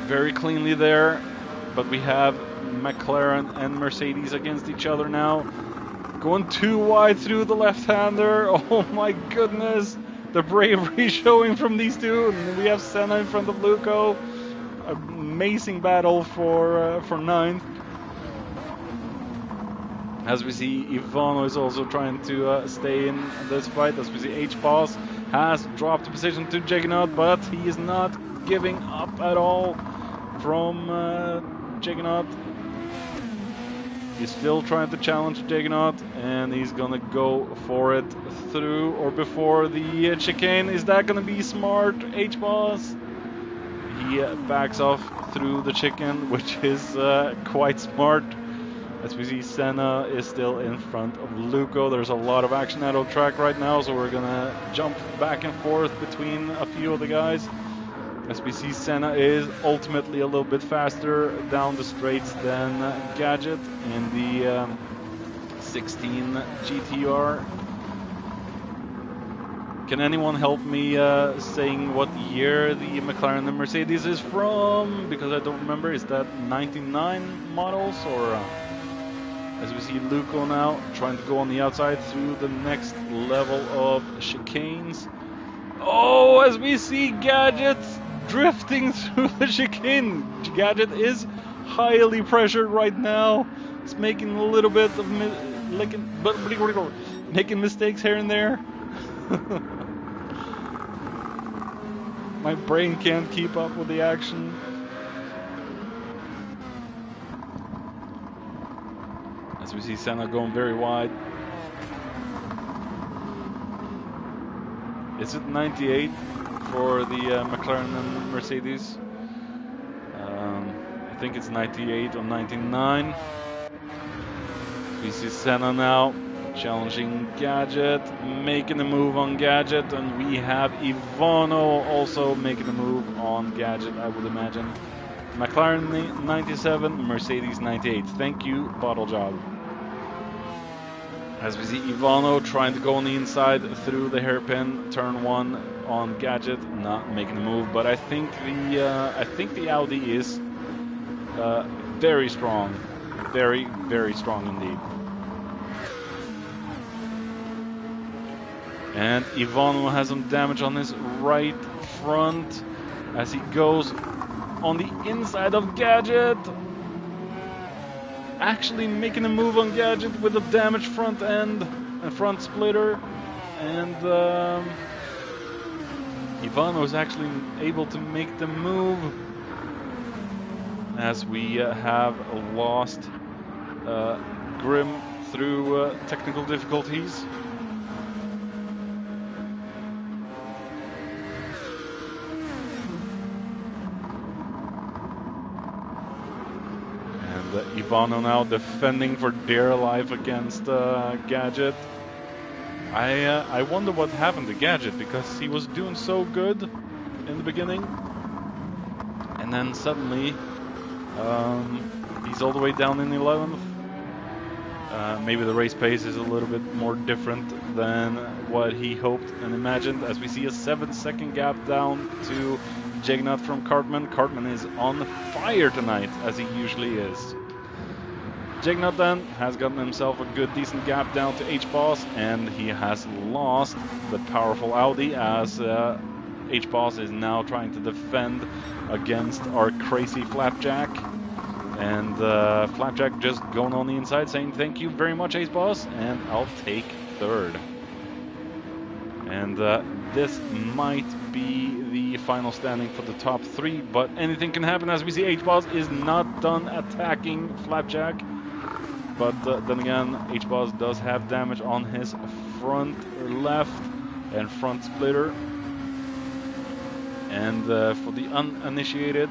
Very cleanly there, but we have McLaren and Mercedes against each other now. Going too wide through the left-hander. Oh my goodness. The bravery showing from these two. And we have Senna in front of Luco. Amazing battle for 9th. As we see, Ivano is also trying to stay in this fight. As we see, H-Boss has dropped the position to Juggernaut, but he is not giving up at all from Juggernaut. He's still trying to challenge Juggernaut, and he's gonna go for it through or before the chicane. Is that gonna be smart, H-Boss? He backs off through the chicane, which is quite smart. As we see, Senna is still in front of Luco. There's a lot of action out on track right now, so we're gonna jump back and forth between a few of the guys. As we see, Senna is ultimately a little bit faster down the straights than Gadget in the 16 GTR. Can anyone help me saying what year the McLaren and Mercedes is from? Because I don't remember. Is that 99 models or... As we see Luco now trying to go on the outside through the next level of chicanes. Oh, as we see Gadget drifting through the chicane. Gadget is highly pressured right now. It's making a little bit of making mistakes here and there. My brain can't keep up with the action. As we see Senna going very wide. Is it 98 for the McLaren and Mercedes? I think it's 98 or 99. we see Senna now challenging Gadget, making a move on Gadget, and we have Ivano also making a move on Gadget, I would imagine. McLaren 97, Mercedes 98. Thank you, Bottle Job. As we see Ivano trying to go on the inside through the hairpin, turn one on Gadget, not making a move, but I think the Audi is very strong, very strong indeed. And Ivano has some damage on his right front as he goes on the inside of Gadget. Actually making a move on Gadget with a damaged front end and front splitter. And Ivano is actually able to make the move as we have lost Grim through technical difficulties. Ivano now defending for dear life against Gadget. I wonder what happened to Gadget, because he was doing so good in the beginning, and then suddenly he's all the way down in 11th. Maybe the race pace is a little bit more different than what he hoped and imagined, as we see a 7-second gap down to Jagnot from Cartman. Cartman is on fire tonight, as he usually is. Jagnot then has gotten himself a good decent gap down to H-Boss, and he has lost the powerful Audi as H-Boss is now trying to defend against our crazy Flapjack. And Flapjack just going on the inside saying thank you very much, H-Boss, and I'll take third. And this might be the final standing for the top three, but anything can happen as we see H-Boss is not done attacking Flapjack. But then again, H-Boss does have damage on his front left and front splitter. And for the uninitiated,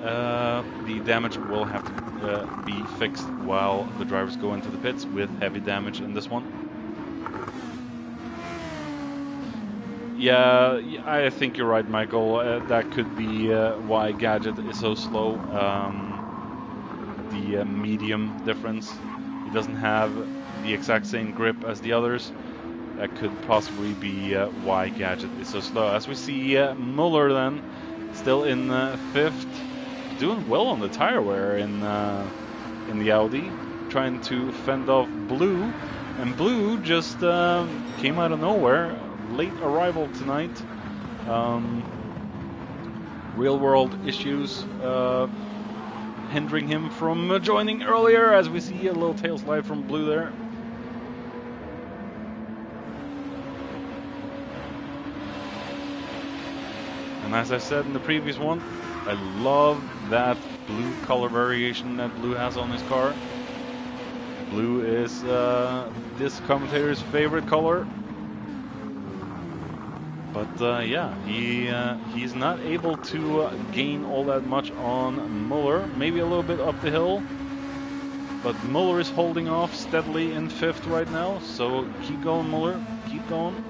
the damage will have to be fixed while the drivers go into the pits with heavy damage in this one. Yeah, I think you're right, Michael. That could be why Gadget is so slow. The medium difference. He doesn't have the exact same grip as the others. That could possibly be why Gadget is so slow. As we see Muller then, still in 5th, doing well on the tire wear in the Audi, trying to fend off Blue, and Blue just came out of nowhere. Late arrival tonight. Real world issues hindering him from joining earlier, as we see a little tail slide from Blue there. And as I said in the previous one, I love that blue color variation that Blue has on his car. Blue is this commentator's favorite color. But yeah, he's not able to gain all that much on Muller. Maybe a little bit up the hill. But Muller is holding off steadily in 5th right now. So keep going, Muller. Keep going.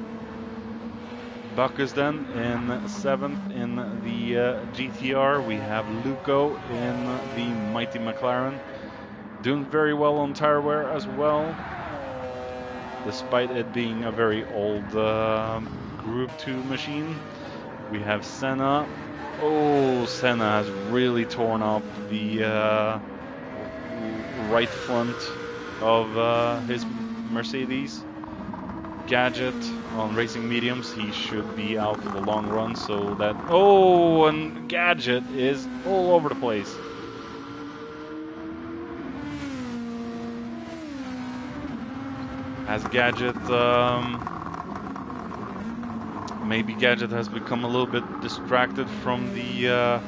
Bacchus then in 7th in the GTR. We have Luco in the mighty McLaren. Doing very well on tire wear as well, despite it being a very old Group 2 machine. We have Senna. Oh, Senna has really torn up the right front of his Mercedes. Gadget on racing mediums, he should be out for the long run, so that... Oh, and Gadget is all over the place. As Gadget... maybe Gadget has become a little bit distracted from the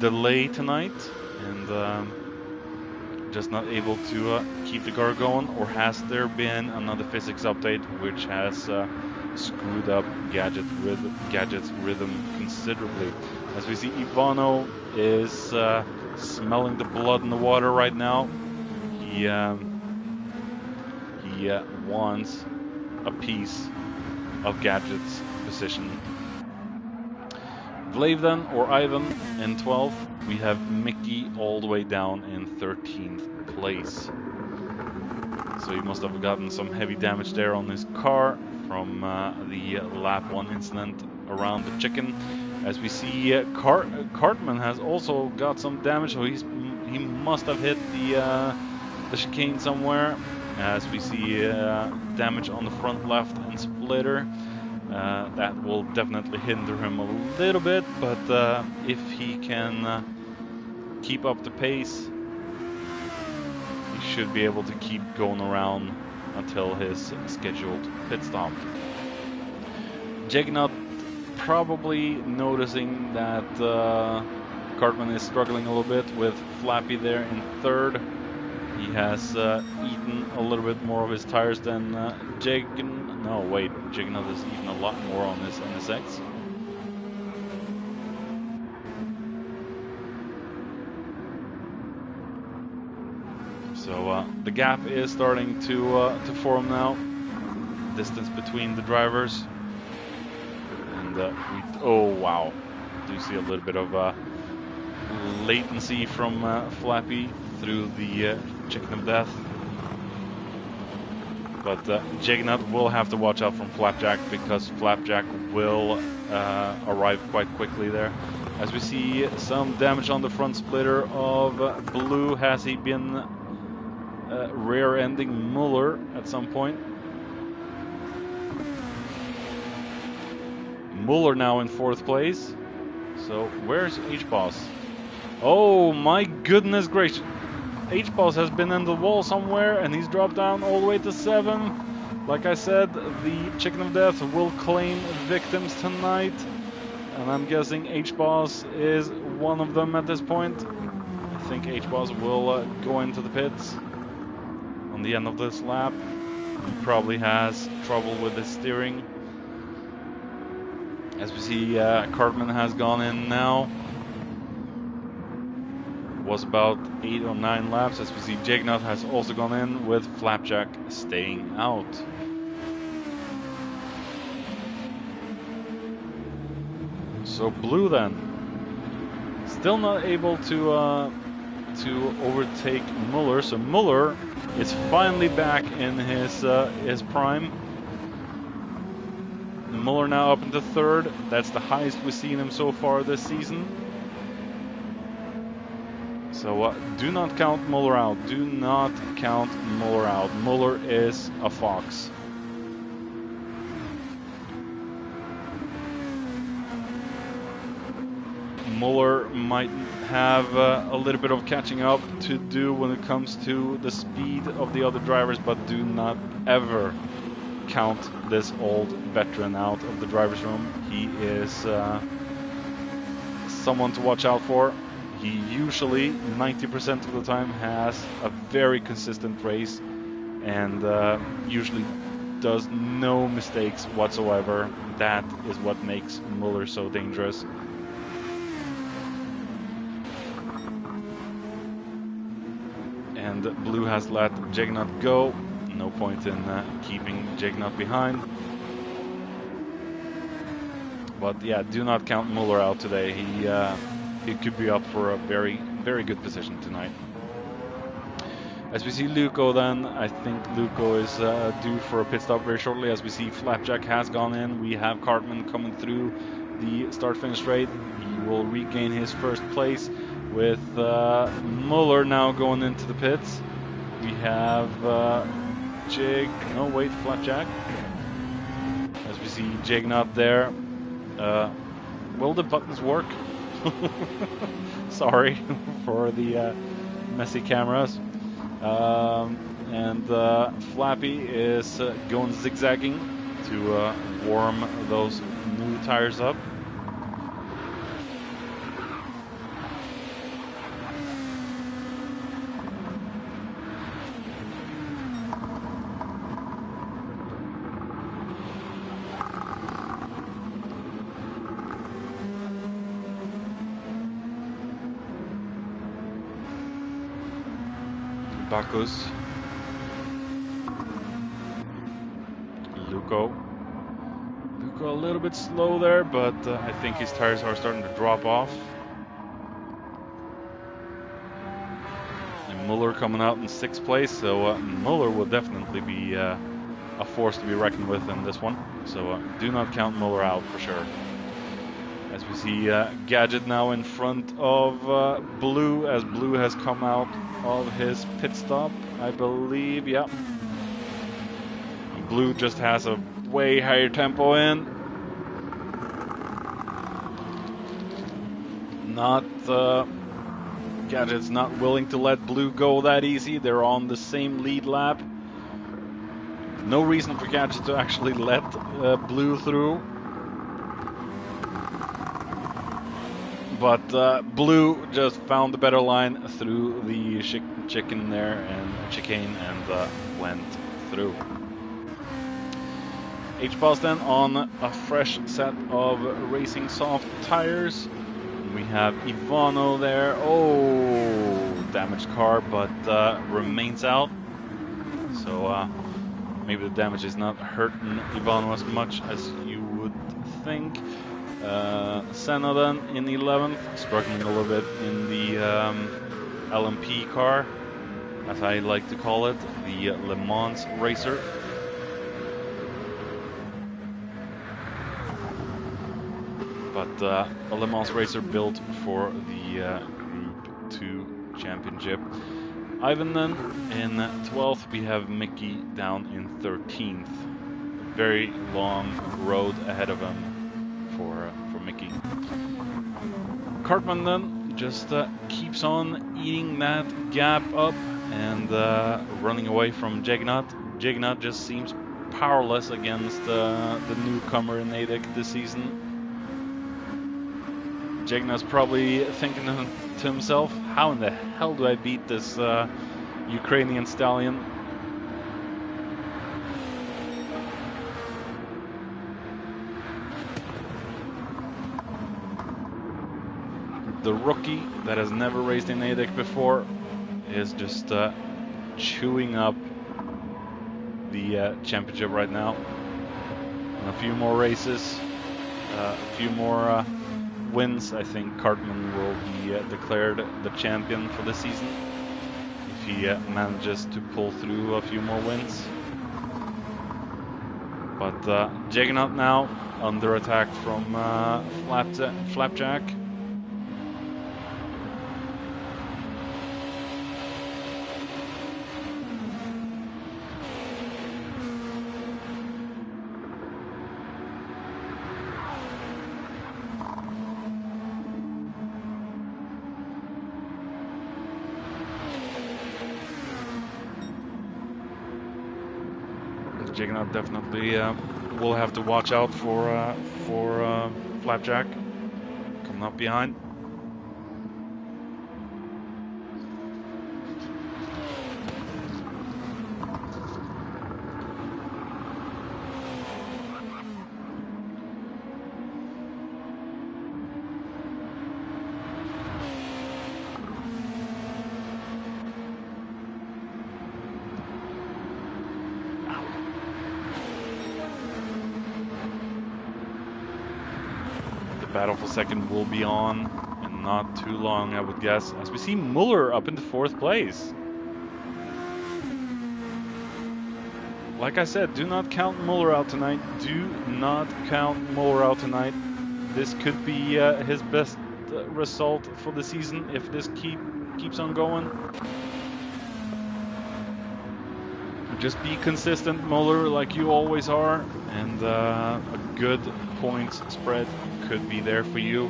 delay tonight, and just not able to keep the car going. Or has there been another physics update which has screwed up Gadget's rhythm considerably? As we see, Ivano is smelling the blood in the water right now. He he wants a piece of Gadget's position. Vlaven or Ivan in 12th. We have Mickey all the way down in 13th place. So he must have gotten some heavy damage there on his car from the lap 1 incident around the chicken. As we see, Cartman has also got some damage, so he must have hit the chicane somewhere. As we see damage on the front left and splitter. That will definitely hinder him a little bit, but if he can keep up the pace, he should be able to keep going around until his scheduled pit stop. Jagnot probably noticing that Cartman is struggling a little bit with Flappy there in 3rd. He has eaten a little bit more of his tires than Jagnot. No, wait, Jagnot has eaten a lot more on his NSX. So the gap is starting to form now. Distance between the drivers. And oh wow, do see a little bit of latency from Flappy through the chicken of death. But Jagnot will have to watch out from Flapjack, because Flapjack will arrive quite quickly there. As we see some damage on the front splitter of Blue. Has he been rear-ending Muller at some point? Muller now in 4th place. So where's H-Boss? Oh my goodness gracious. H-Boss has been in the wall somewhere and he's dropped down all the way to 7. Like I said, the Chicken of Death will claim victims tonight. And I'm guessing H-Boss is one of them at this point. I think H-Boss will go into the pits on the end of this lap. He probably has trouble with his steering. As we see, Cartman has gone in now. Was about 8 or 9 laps. As we see, Jagnot has also gone in, with Flapjack staying out. So Blue then, still not able to overtake Muller. So Muller is finally back in his prime. Muller now up into 3rd. That's the highest we've seen him so far this season. So do not count Muller out. Do not count Muller out. Muller is a fox. Muller might have a little bit of catching up to do when it comes to the speed of the other drivers, but do not ever count this old veteran out of the driver's room. He is someone to watch out for. He usually, 90% of the time, has a very consistent race and usually does no mistakes whatsoever. That is what makes Muller so dangerous. And Blue has let Jagnot go. No point in keeping Jagnot behind. But yeah, do not count Muller out today. He could be up for a very, very good position tonight. As we see Luco then, I think Luco is due for a pit stop very shortly. As we see Flapjack has gone in. We have Cartman coming through the start-finish straight. He will regain his 1st place, with Muller now going into the pits. We have Flapjack. As we see Jagnot there. Will the buttons work? Sorry for the messy cameras. And Flappy is going zigzagging to warm those new tires up. Bacchus Luco. Luco a little bit slow there, but I think his tires are starting to drop off. And Muller coming out in 6th place, so Muller will definitely be a force to be reckoned with in this one. So do not count Muller out for sure. As we see Gadget now in front of Blue, as Blue has come out of his pit stop, I believe. Yeah. Blue just has a way higher tempo in. Gadget's not willing to let Blue go that easy. They're on the same lead lap. No reason for Gadget to actually let Blue through. But Blue just found the better line through the chicane there and went through. H-Boss then on a fresh set of racing soft tires. We have Ivano there. Oh, damaged car, but remains out. So maybe the damage is not hurting Ivano as much as you would think. Senna then in 11th, struggling a little bit in the LMP car, as I like to call it, the Le Mans racer. But a Le Mans racer built for the Group 2 Championship. Ivan then in 12th, we have Mickey down in 13th. Very long road ahead of him for Mickey. Cartman then just keeps on eating that gap up and running away from Jagnot. Jagnot just seems powerless against the newcomer in Adec this season. Jagnot's probably thinking to himself, how in the hell do I beat this Ukrainian stallion? The rookie that has never raced in Adec before is just chewing up the championship right now. And a few more races, a few more wins, I think Cartman will be declared the champion for this season if he manages to pull through a few more wins. But Jagannath now under attack from Flapjack. Jagannath definitely will have to watch out for Flapjack coming up behind. Battle for second will be on in not too long, I would guess, as we see Muller up into 4th place. Like I said, do not count Muller out tonight. Do not count Muller out tonight. This could be his best result for the season if this keeps on going. Just be consistent, Muller, like you always are, and a good points spread could be there for you.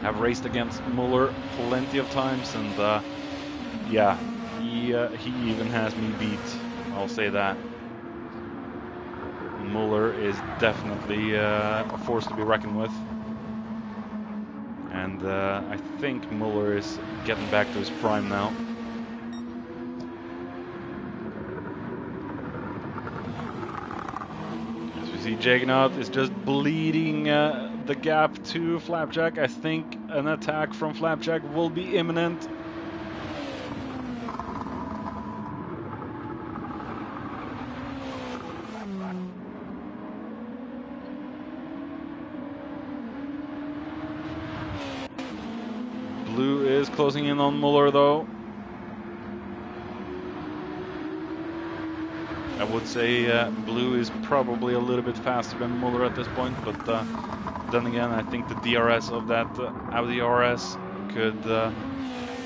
I've raced against Muller plenty of times, and yeah, he even has me beat. I'll say that. Muller is definitely a force to be reckoned with, and I think Muller is getting back to his prime now. Jagannath is just bleeding the gap to Flapjack. I think an attack from Flapjack will be imminent. Blue is closing in on Muller though. I would say Blue is probably a little bit faster than Muller at this point, but then again, I think the DRS of that Audi RS could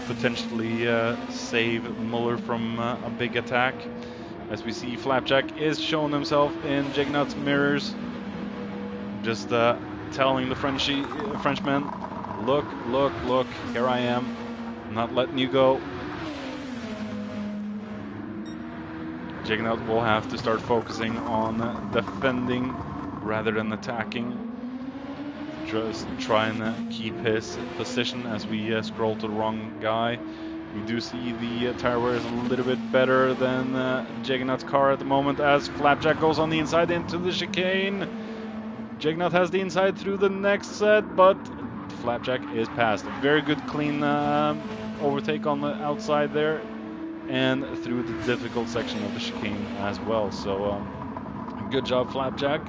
potentially save Muller from a big attack. As we see, Flapjack is showing himself in Jignaut's mirrors, just telling the Frenchman, look, look, look, here I am, I'm not letting you go. Jignaut will have to start focusing on defending rather than attacking. Just try and keep his position as we scroll to the wrong guy. We do see the tire wear is a little bit better than Jignaut's car at the moment as Flapjack goes on the inside into the chicane. Jignaut has the inside through the next set, but Flapjack is past. A very good clean overtake on the outside there, and through the difficult section of the chicane as well. So good job, Flapjack.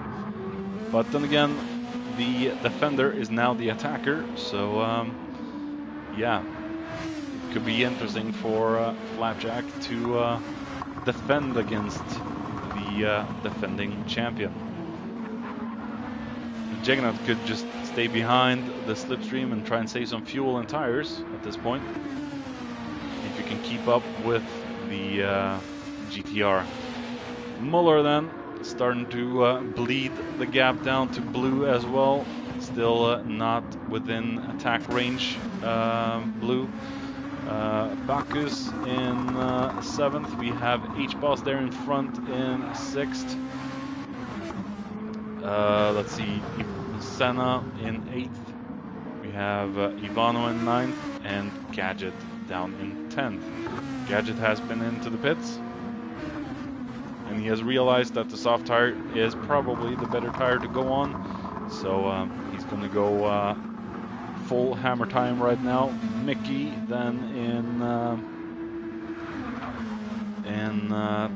But then again, the defender is now the attacker, so yeah, it could be interesting for Flapjack to defend against the defending champion. Jignaut could just stay behind the slipstream and try and save some fuel and tires at this point, if you can keep up with the GTR. Muller then starting to bleed the gap down to Blue as well. Still not within attack range, Blue. Bacchus in 7th. We have H-Boss there in front in 6th. Let's see, Senna in 8th. We have Ivano in 9th and Gadget down in 10th. Gadget has been into the pits, and he has realized that the soft tire is probably the better tire to go on, so he's going to go full hammer time right now. Mickey then in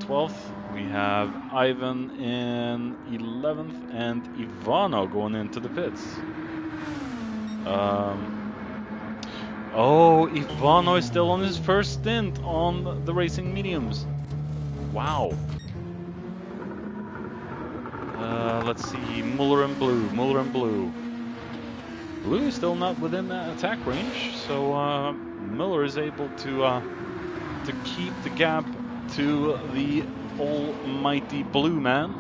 12th. We have Ivan in 11th and Ivano going into the pits. Oh, Ivano is still on his first stint on the racing mediums. Wow. Let's see, Muller and Blue. Muller and Blue. Blue is still not within that attack range, so Muller is able to keep the gap to the almighty Blue man.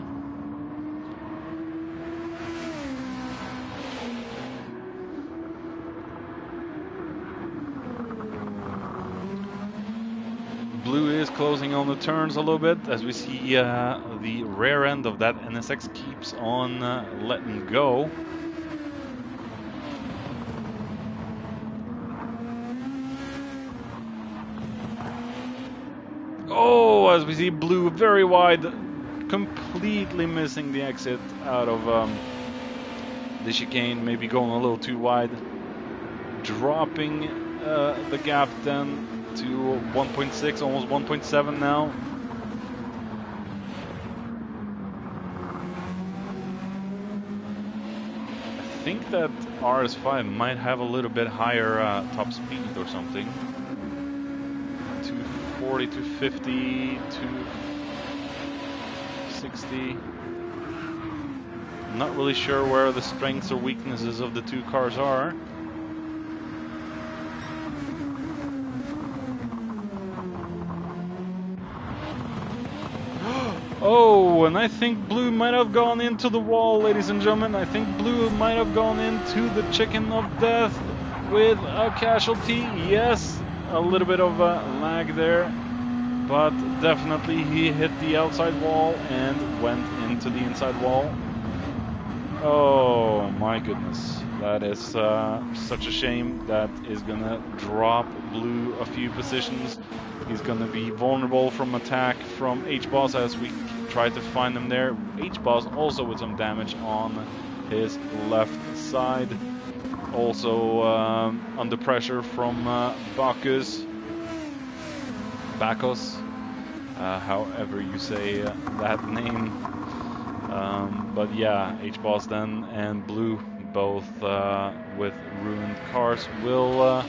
Blue is closing on the turns a little bit as we see the rear end of that NSX keeps on letting go. Oh, as we see Blue very wide, completely missing the exit out of the chicane, maybe going a little too wide, dropping the gap then to 1.6, almost 1.7 now. I think that RS5 might have a little bit higher top speed or something. 240, 250, 260. I'm not really sure where the strengths or weaknesses of the two cars are. Oh, and I think Blue might have gone into the wall, ladies and gentlemen. I think Blue might have gone into the chicken of death with a casualty. Yes, a little bit of a lag there, but definitely he hit the outside wall and went into the inside wall. Oh my goodness, that is such a shame. That is gonna drop Blue a few positions. He's gonna be vulnerable from attack from H-Boss as we try to find him there. H-Boss also with some damage on his left side. Also under pressure from Bacchus, however you say that name. But yeah, H-Boss then and Blue, both with ruined cars, will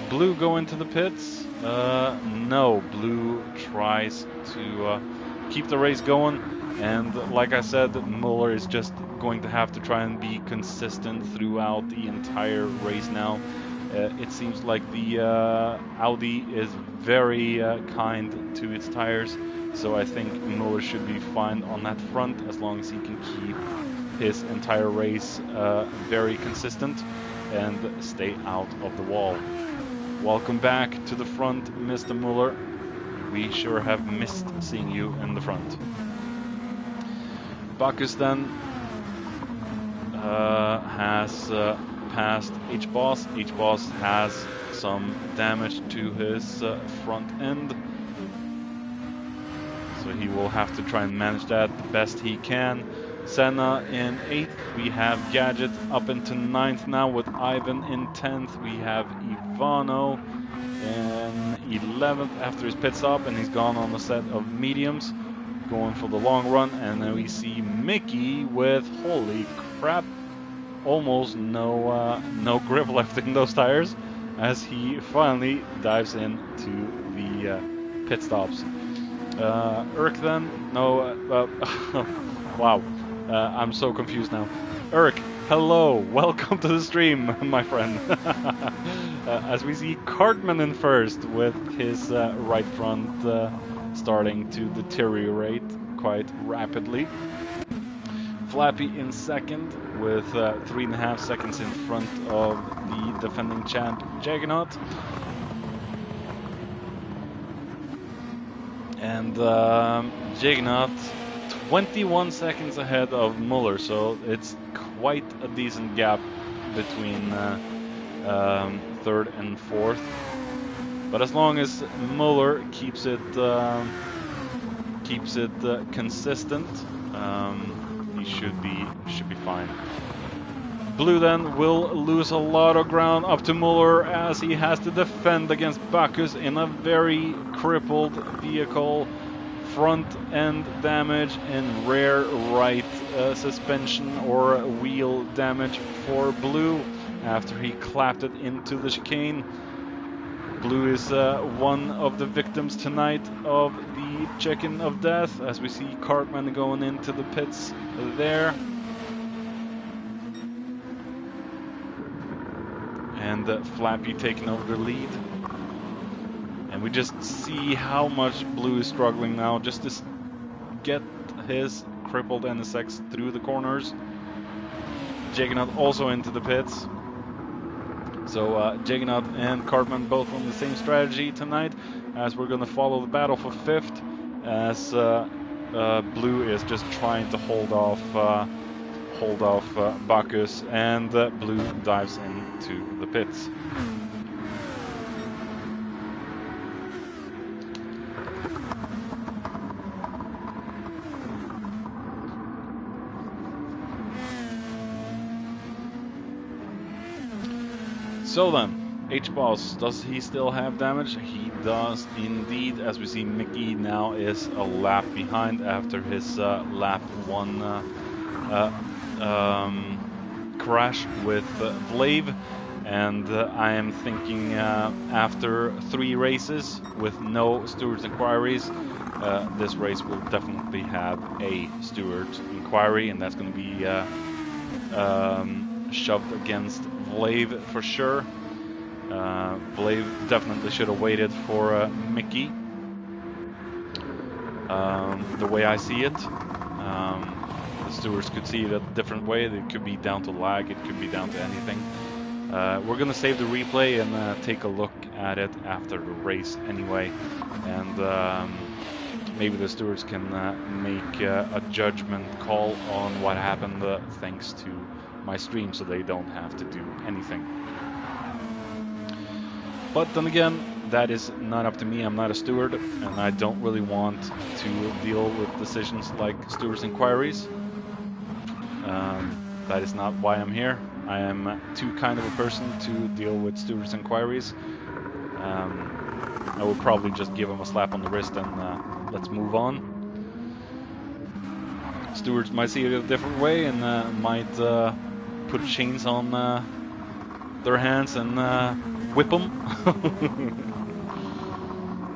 Blue go into the pits? No, Blue tries to keep the race going, and like I said, Muller is just going to have to try and be consistent throughout the entire race now. It seems like the Audi is very kind to its tires, so I think Muller should be fine on that front as long as he can keep his entire race very consistent and stay out of the wall. Welcome back to the front, Mr. Muller. We sure have missed seeing you in the front. Bacchus then has past H-Boss. H-Boss has some damage to his front end, so he will have to try and manage that the best he can. Senna in 8th, we have Gadget up into 9th now with Ivan in 10th. We have Ivano in 11th after his pit stop, and he's gone on a set of mediums, going for the long run. And then we see Mickey with, holy crap, almost no grip left in those tires as he finally dives into the pit stops. Urk then, wow. I'm so confused now. Urk, hello, welcome to the stream, my friend. As we see Cartman in first with his right front starting to deteriorate quite rapidly. Flappy in second with 3.5 seconds in front of the defending champ Jaggernaut. And Jaggernaut 21 seconds ahead of Muller, so it's quite a decent gap between third and fourth. But as long as Muller keeps it consistent, he should be fine. Blue then will lose a lot of ground up to Muller as he has to defend against Bacchus in a very crippled vehicle. Front end damage and rare right suspension or wheel damage for Blue after he clapped it into the chicane. Blue is one of the victims tonight of the chicken of death, as we see Cartman going into the pits there. And Flappy taking over the lead. And we just see how much Blue is struggling now just to get his crippled NSX through the corners. Jaggernaut also into the pits. So Jaggernaut and Cartman both on the same strategy tonight, as we're going to follow the battle for 5th, as Blue is just trying to hold off Bacchus, and Blue dives into the pits. So then, H-Boss, does he still have damage? He does indeed, as we see Mickey now is a lap behind after his lap 1 crash with Vlave. And I am thinking after 3 races with no stewards inquiries, this race will definitely have a steward inquiry, and that's going to be shoved against Vlave for sure. Vlave definitely should have waited for Mickey. The way I see it, the stewards could see it a different way. It could be down to lag, it could be down to anything. We're gonna save the replay and take a look at it after the race anyway, and maybe the stewards can make a judgment call on what happened thanks to my stream, so they don't have to do anything. But then again, that is not up to me. I'm not a steward, and I don't really want to deal with decisions like stewards' inquiries. That is not why I'm here. I am too kind of a person to deal with stewards' inquiries. I would probably just give them a slap on the wrist and let's move on. Stewards might see it a different way and might put chains on their hands and whip him.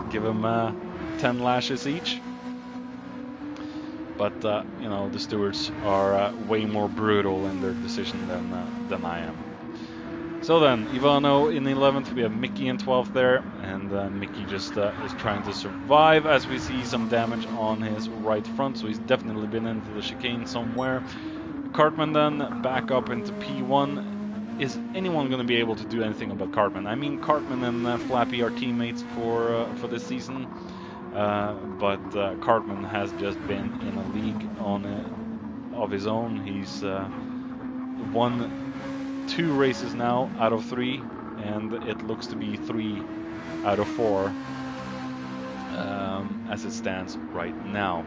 Give him 10 lashes each. But you know, the stewards are way more brutal in their decision than I am. So then, Ivano in 11th, we have Mickey in 12th there, and Mickey just is trying to survive as we see some damage on his right front, so he's definitely been into the chicane somewhere. Cartman then back up into P1. Is anyone going to be able to do anything about Cartman? I mean, Cartman and Flappy are teammates for this season. But Cartman has just been in a league of his own. He's won 2 races now out of 3, and it looks to be 3 out of 4 as it stands right now.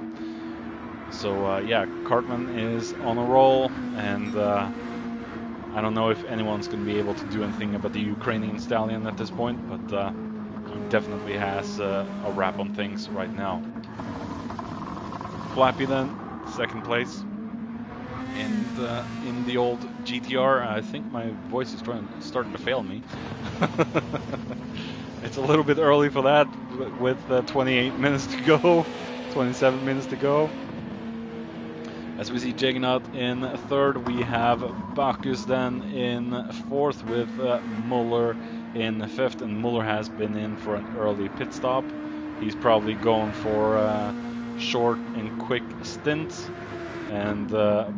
So yeah, Cartman is on a roll, and I don't know if anyone's going to be able to do anything about the Ukrainian stallion at this point, but definitely has a wrap on things right now. Flappy then, 2nd place. And in the old GTR, I think my voice is starting to fail me. It's a little bit early for that, with 28 minutes to go, 27 minutes to go. As we see Juggernaut in 3rd, we have Bacchus then in 4th with Muller in 5th, and Muller has been in for an early pit stop. He's probably going for short and quick stints, and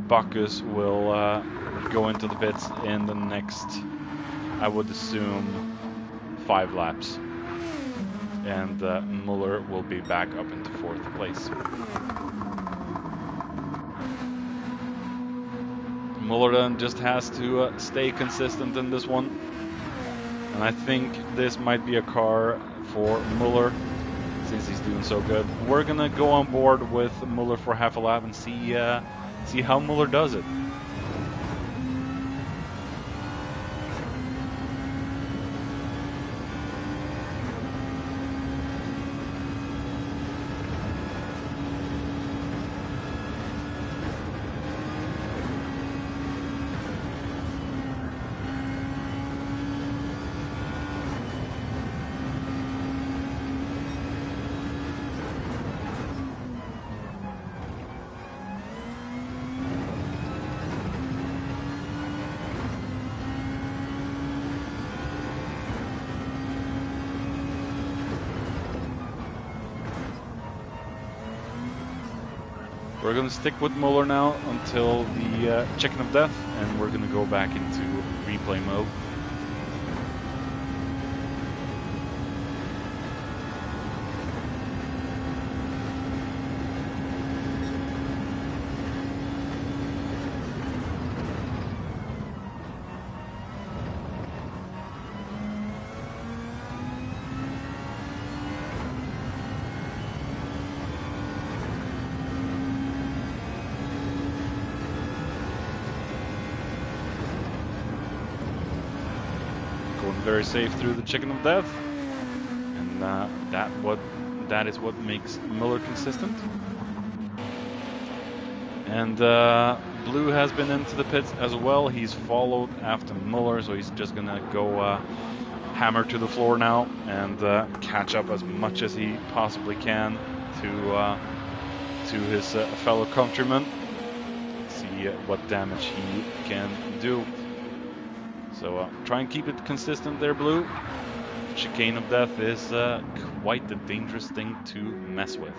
Bacchus will go into the pits in the next, I would assume, 5 laps. And Muller will be back up into 4th place. Muller then just has to stay consistent in this one. And I think this might be a car for Muller, since he's doing so good. We're gonna go on board with Muller for half a lap and see how Muller does it. We're going to stick with Muller now until the chicken of death, and we're going to go back into replay mode. Very safe through the chicken of death, and that is what makes Muller consistent. And Blue has been into the pits as well. He's followed after Muller, so he's just gonna go hammer to the floor now and catch up as much as he possibly can to his fellow countrymen. See what damage he can do. So try and keep it consistent there, Blue. Chicane of Death is quite the dangerous thing to mess with.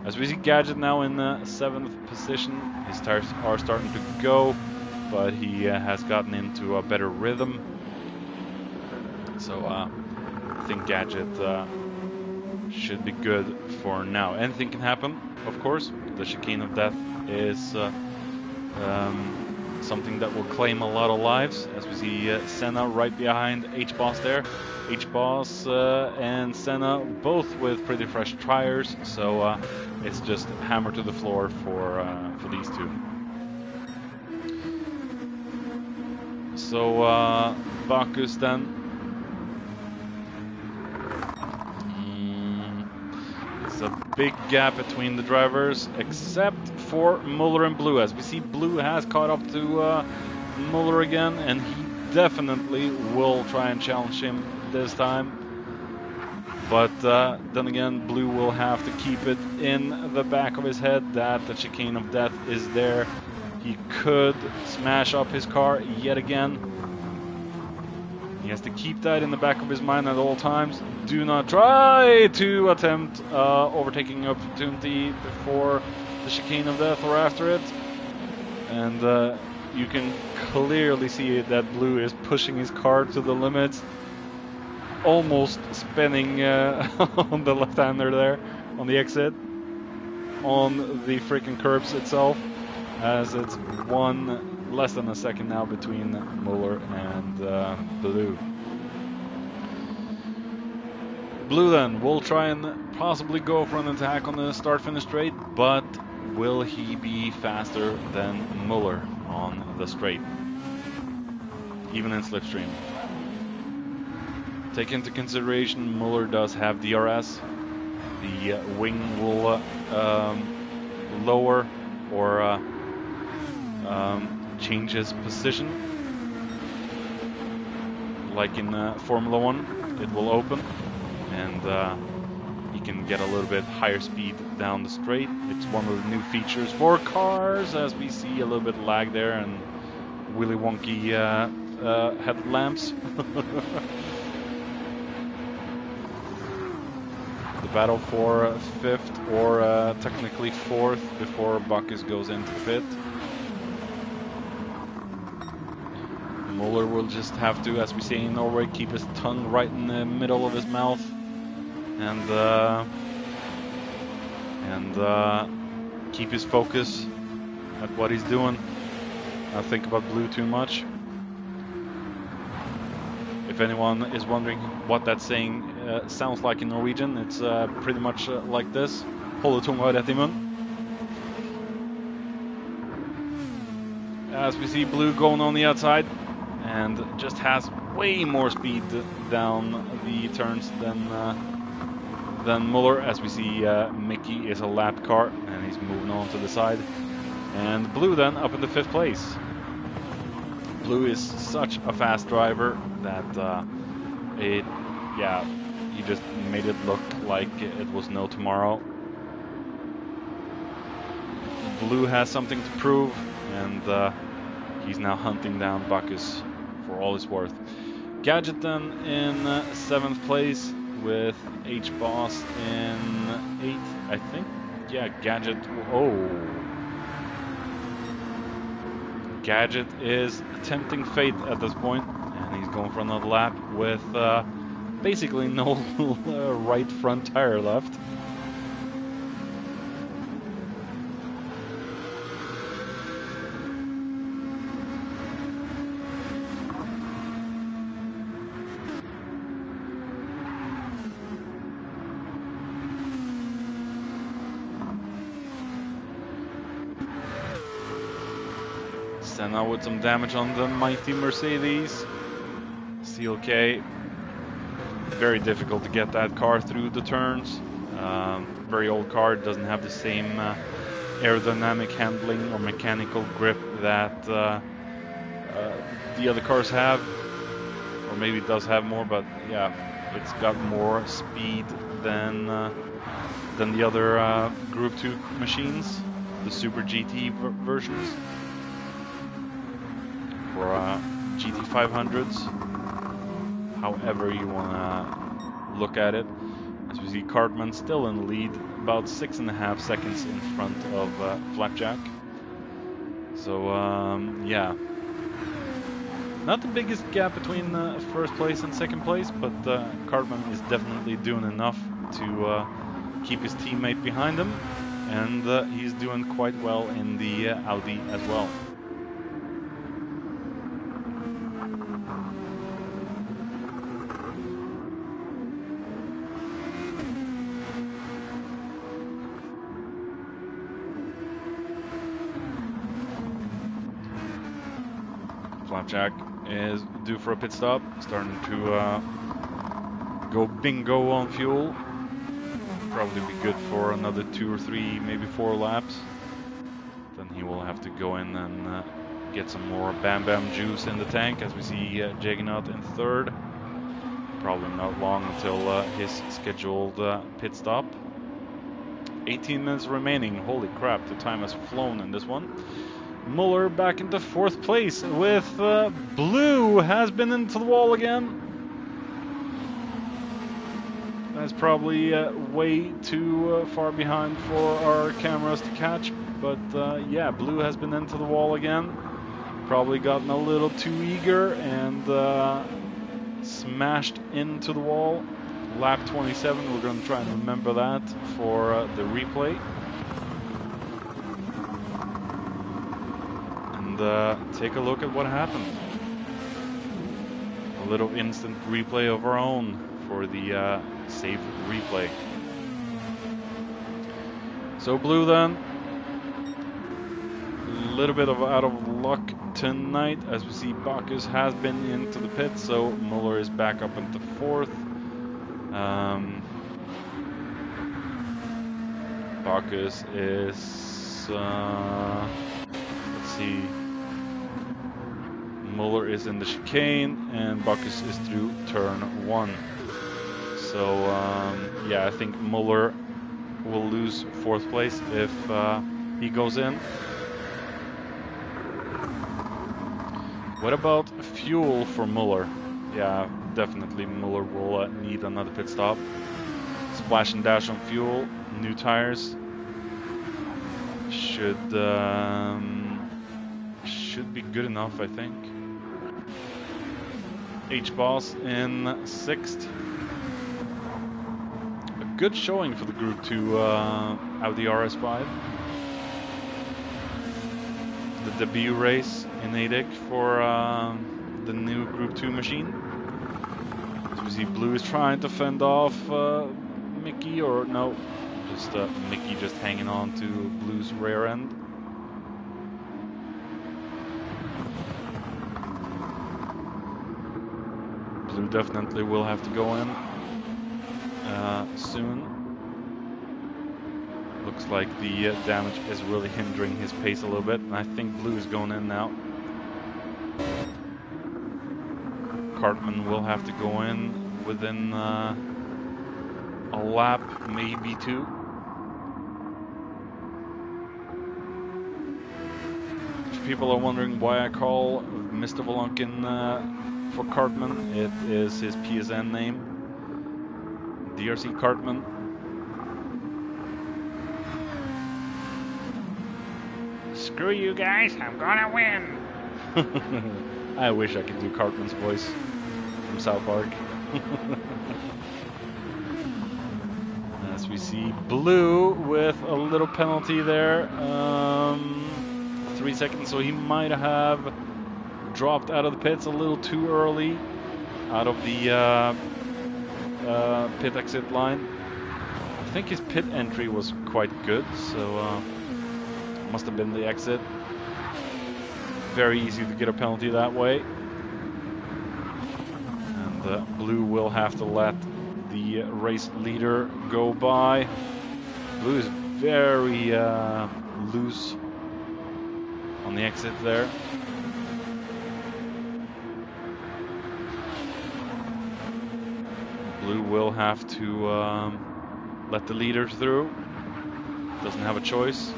As we see Gadget now in 7th position, his tires are starting to go, but he has gotten into a better rhythm. So I think Gadget should be good for now. Anything can happen, of course. The Chicane of Death is something that will claim a lot of lives, as we see Senna right behind H-Boss there. H-Boss and Senna both with pretty fresh tires, so it's just hammer to the floor for these two. So Bacchus then. It's a big gap between the drivers, except for Muller and Blue. As we see, Blue has caught up to Muller again, and he definitely will try and challenge him this time. But then again, Blue will have to keep it in the back of his head that the chicane of death is there. He could smash up his car yet again. He has to keep that in the back of his mind at all times. Do not try to attempt overtaking opportunity before the chicane of death or after it. And you can clearly see that Blue is pushing his car to the limits. Almost spinning on the left-hander there, on the exit. On the freaking curbs itself. As it's less than a second now between Muller and Blue. Blue then will try and possibly go for an attack on the start-finish straight, but will he be faster than Muller on the straight? Even in slipstream. Take into consideration Muller does have DRS. The wing will lower or change his position. Like in Formula 1, it will open and he can get a little bit higher speed down the straight. It's one of the new features for cars, as we see a little bit of lag there and willy wonky headlamps. The battle for 5th or technically 4th before Bacchus goes into the pit. Muller will just have to, as we say in Norway, keep his tongue right in the middle of his mouth and keep his focus at what he's doing. Not think about Blue too much. If anyone is wondering what that saying sounds like in Norwegian, it's pretty much like this. Holde tunga rett I munn. As we see Blue going on the outside and just has way more speed down the turns than Muller. As we see Mickey is a lap car and he's moving on to the side. And Blue then up in the 5th place. Blue is such a fast driver that he just made it look like it was no tomorrow. Blue has something to prove, and he's now hunting down Bacchus for all it's worth. Gadget then in 7th place with H-Boss in 8th, I think. Yeah, Gadget. Oh. Gadget is tempting fate at this point, and he's going for another lap with basically no right front tire left. Senna with some damage on the mighty Mercedes. CLK, very difficult to get that car through the turns. Very old car, doesn't have the same aerodynamic handling or mechanical grip that the other cars have, or maybe it does have more, but yeah, it's got more speed than the other Group 2 machines, the Super GT versions. For GT500s, however you want to look at it. As we see Cartman still in the lead, about 6.5 seconds in front of Flapjack. So yeah, not the biggest gap between 1st place and 2nd place, but Cartman is definitely doing enough to keep his teammate behind him, and he's doing quite well in the Audi as well. Flapjack is due for a pit stop, starting to go bingo on fuel. Probably be good for another 2 or 3, maybe 4 laps. Then he will have to go in and get some more Bam Bam juice in the tank, as we see Jaggernaut in 3rd. probably not long until his scheduled pit stop. 18 minutes remaining. Holy crap, the time has flown in this one. Muller back into 4th place with Blue has been into the wall again. That's probably way too far behind for our cameras to catch, but yeah, Blue has been into the wall again. Probably gotten a little too eager and smashed into the wall. Lap 27, we're going to try and remember that for the replay. And take a look at what happened. A little instant replay of our own for the save replay. So Blue then, a little bit of out of luck tonight, as we see Bacchus has been into the pit, so Muller is back up into 4th. Bacchus is, let's see, Muller is in the chicane and Bacchus is through turn 1. So yeah, I think Muller will lose 4th place if he goes in. What about fuel for Muller? Yeah, definitely Muller will need another pit stop. Splash and dash on fuel, new tires. Should be good enough, I think. H-Boss in 6th. A good showing for the Group 2 Audi RS5. The debut race in Adec for the new Group 2 machine. So we see Blue is trying to fend off Mickey, or no, just Mickey just hanging on to Blue's rear end. Blue definitely will have to go in soon. Looks like the damage is really hindering his pace a little bit, and I think Blue is going in now. Cartman will have to go in within a lap, maybe 2. If people are wondering why I call Mr. Volunkin for Cartman, it is his PSN name, DRC Cartman. Screw you guys, I'm gonna win! I wish I could do Cartman's voice from South Park. As we see Blue with a little penalty there. 3 seconds, so he might have dropped out of the pits a little too early out of the pit exit line. I think his pit entry was quite good, so must have been the exit. Very easy to get a penalty that way. And Blue will have to let the race leader go by. Blue is very loose on the exit there. Blue will have to let the leader through. Doesn't have a choice.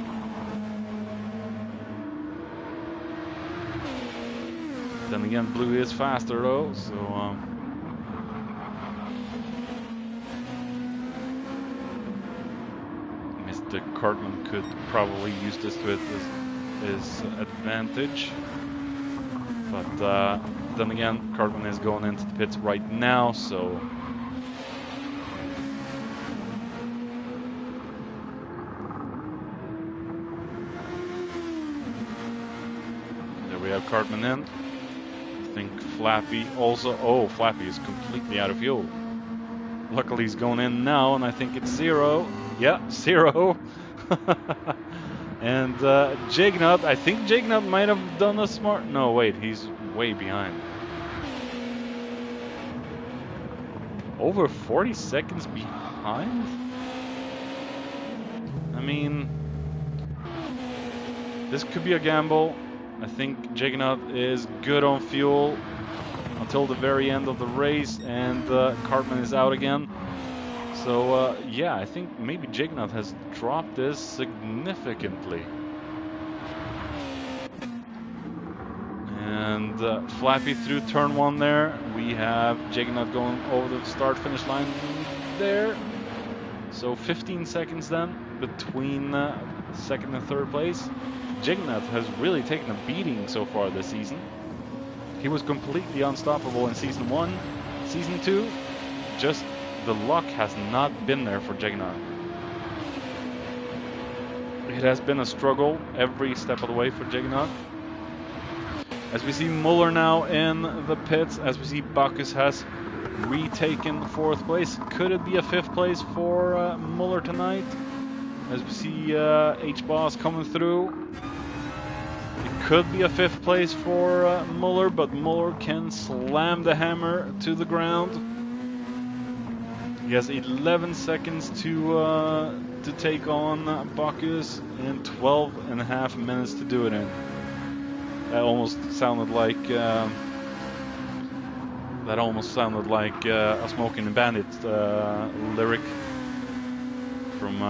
Then again, Blue is faster though, so Mr. Cartman could probably use this to his advantage. But then again, Cartman is going into the pits right now, so there we have Cartman in. I think Flappy also. Oh, Flappy is completely out of fuel. Luckily, he's going in now, and I think it's 0. Yeah, 0. And Jignut, I think Jignut might have done a smart. No, wait, he's way behind. Over 40 seconds behind? I mean, this could be a gamble. I think Jignut is good on fuel. until the very end of the race, and Cartman is out again. So yeah, I think maybe Jignath has dropped this significantly. And Flappy through turn 1 there. We have Jignath going over the start-finish line there. So 15 seconds then between second and third place. Jignath has really taken a beating so far this season. He was completely unstoppable in Season 1. Season 2, just the luck has not been there for Jignath. It has been a struggle every step of the way for Jignath. As we see Muller now in the pits, as we see Bacchus has retaken 4th place. Could it be a 5th place for Muller tonight? As we see H-Boss coming through. It could be a 5th place for Muller, but Muller can slam the hammer to the ground. He has 11 seconds to take on Bacchus and 12.5 minutes to do it in. That almost sounded like a Smoking the Bandit lyric from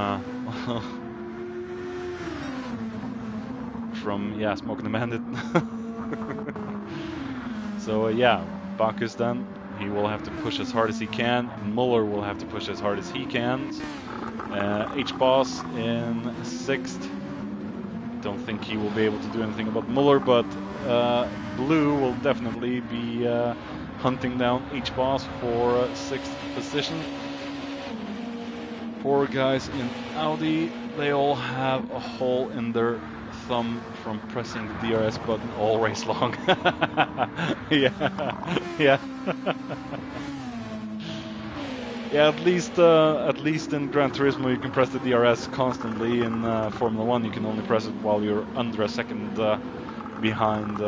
from Smoking the Bandit. So yeah, Bacchus then, he will have to push as hard as he can. Muller will have to push as hard as he can. H-Boss in 6th. Don't think he will be able to do anything about Muller, but Blue will definitely be hunting down H-Boss for 6th position. Poor guys in Audi, they all have a hole in their thumb from pressing the DRS button all race long. Yeah. Yeah, at least in Gran Turismo you can press the DRS constantly. In Formula 1 you can only press it while you're under a second behind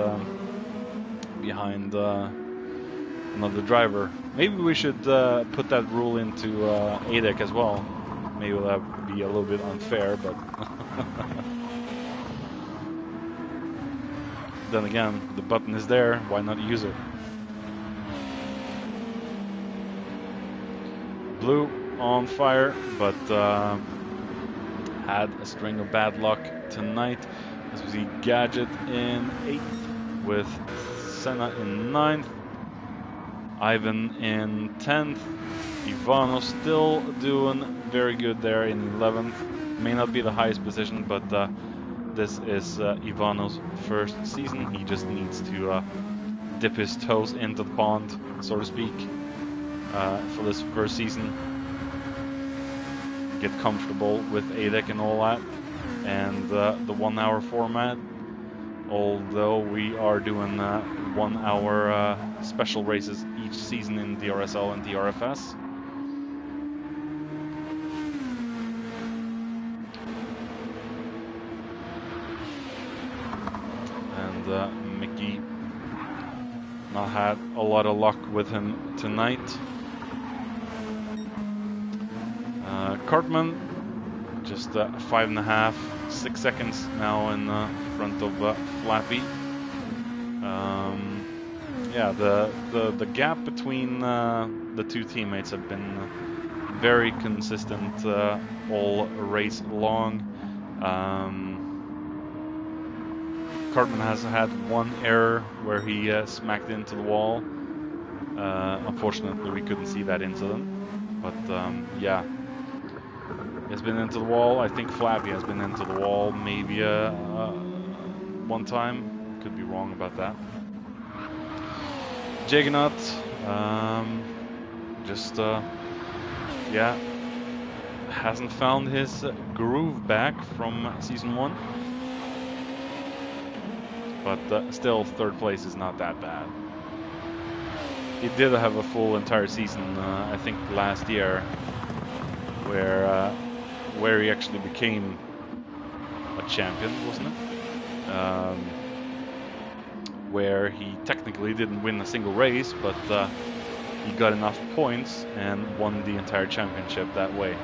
another driver. Maybe we should put that rule into Adec as well. Maybe that would be a little bit unfair, but then again, the button is there, why not use it? Blue on fire, but had a string of bad luck tonight. As we see Gadget in 8th, with Senna in 9th, Ivan in 10th, Ivano still doing very good there in 11th. May not be the highest position, but this is Ivano's first season. He just needs to dip his toes into the pond, so to speak, for this first season. Get comfortable with ADEC and all that, and the 1 hour format. Although we are doing 1 hour special races each season in DRSL and DRFS. And Mickey not had a lot of luck with him tonight. Cartman just 5.5, 6 seconds now in front of Flappy. Yeah, the gap between the two teammates have been very consistent all race long. Cartman has had one error where he smacked into the wall. Unfortunately, we couldn't see that incident, but yeah. He has been into the wall. I think Flappy has been into the wall maybe one time. Could be wrong about that. Jaggernaut, just yeah, hasn't found his groove back from season 1. But still, 3rd place is not that bad. He did have a full entire season, I think last year, where he actually became a champion, wasn't it? Where he technically didn't win a single race, but he got enough points and won the entire championship that way.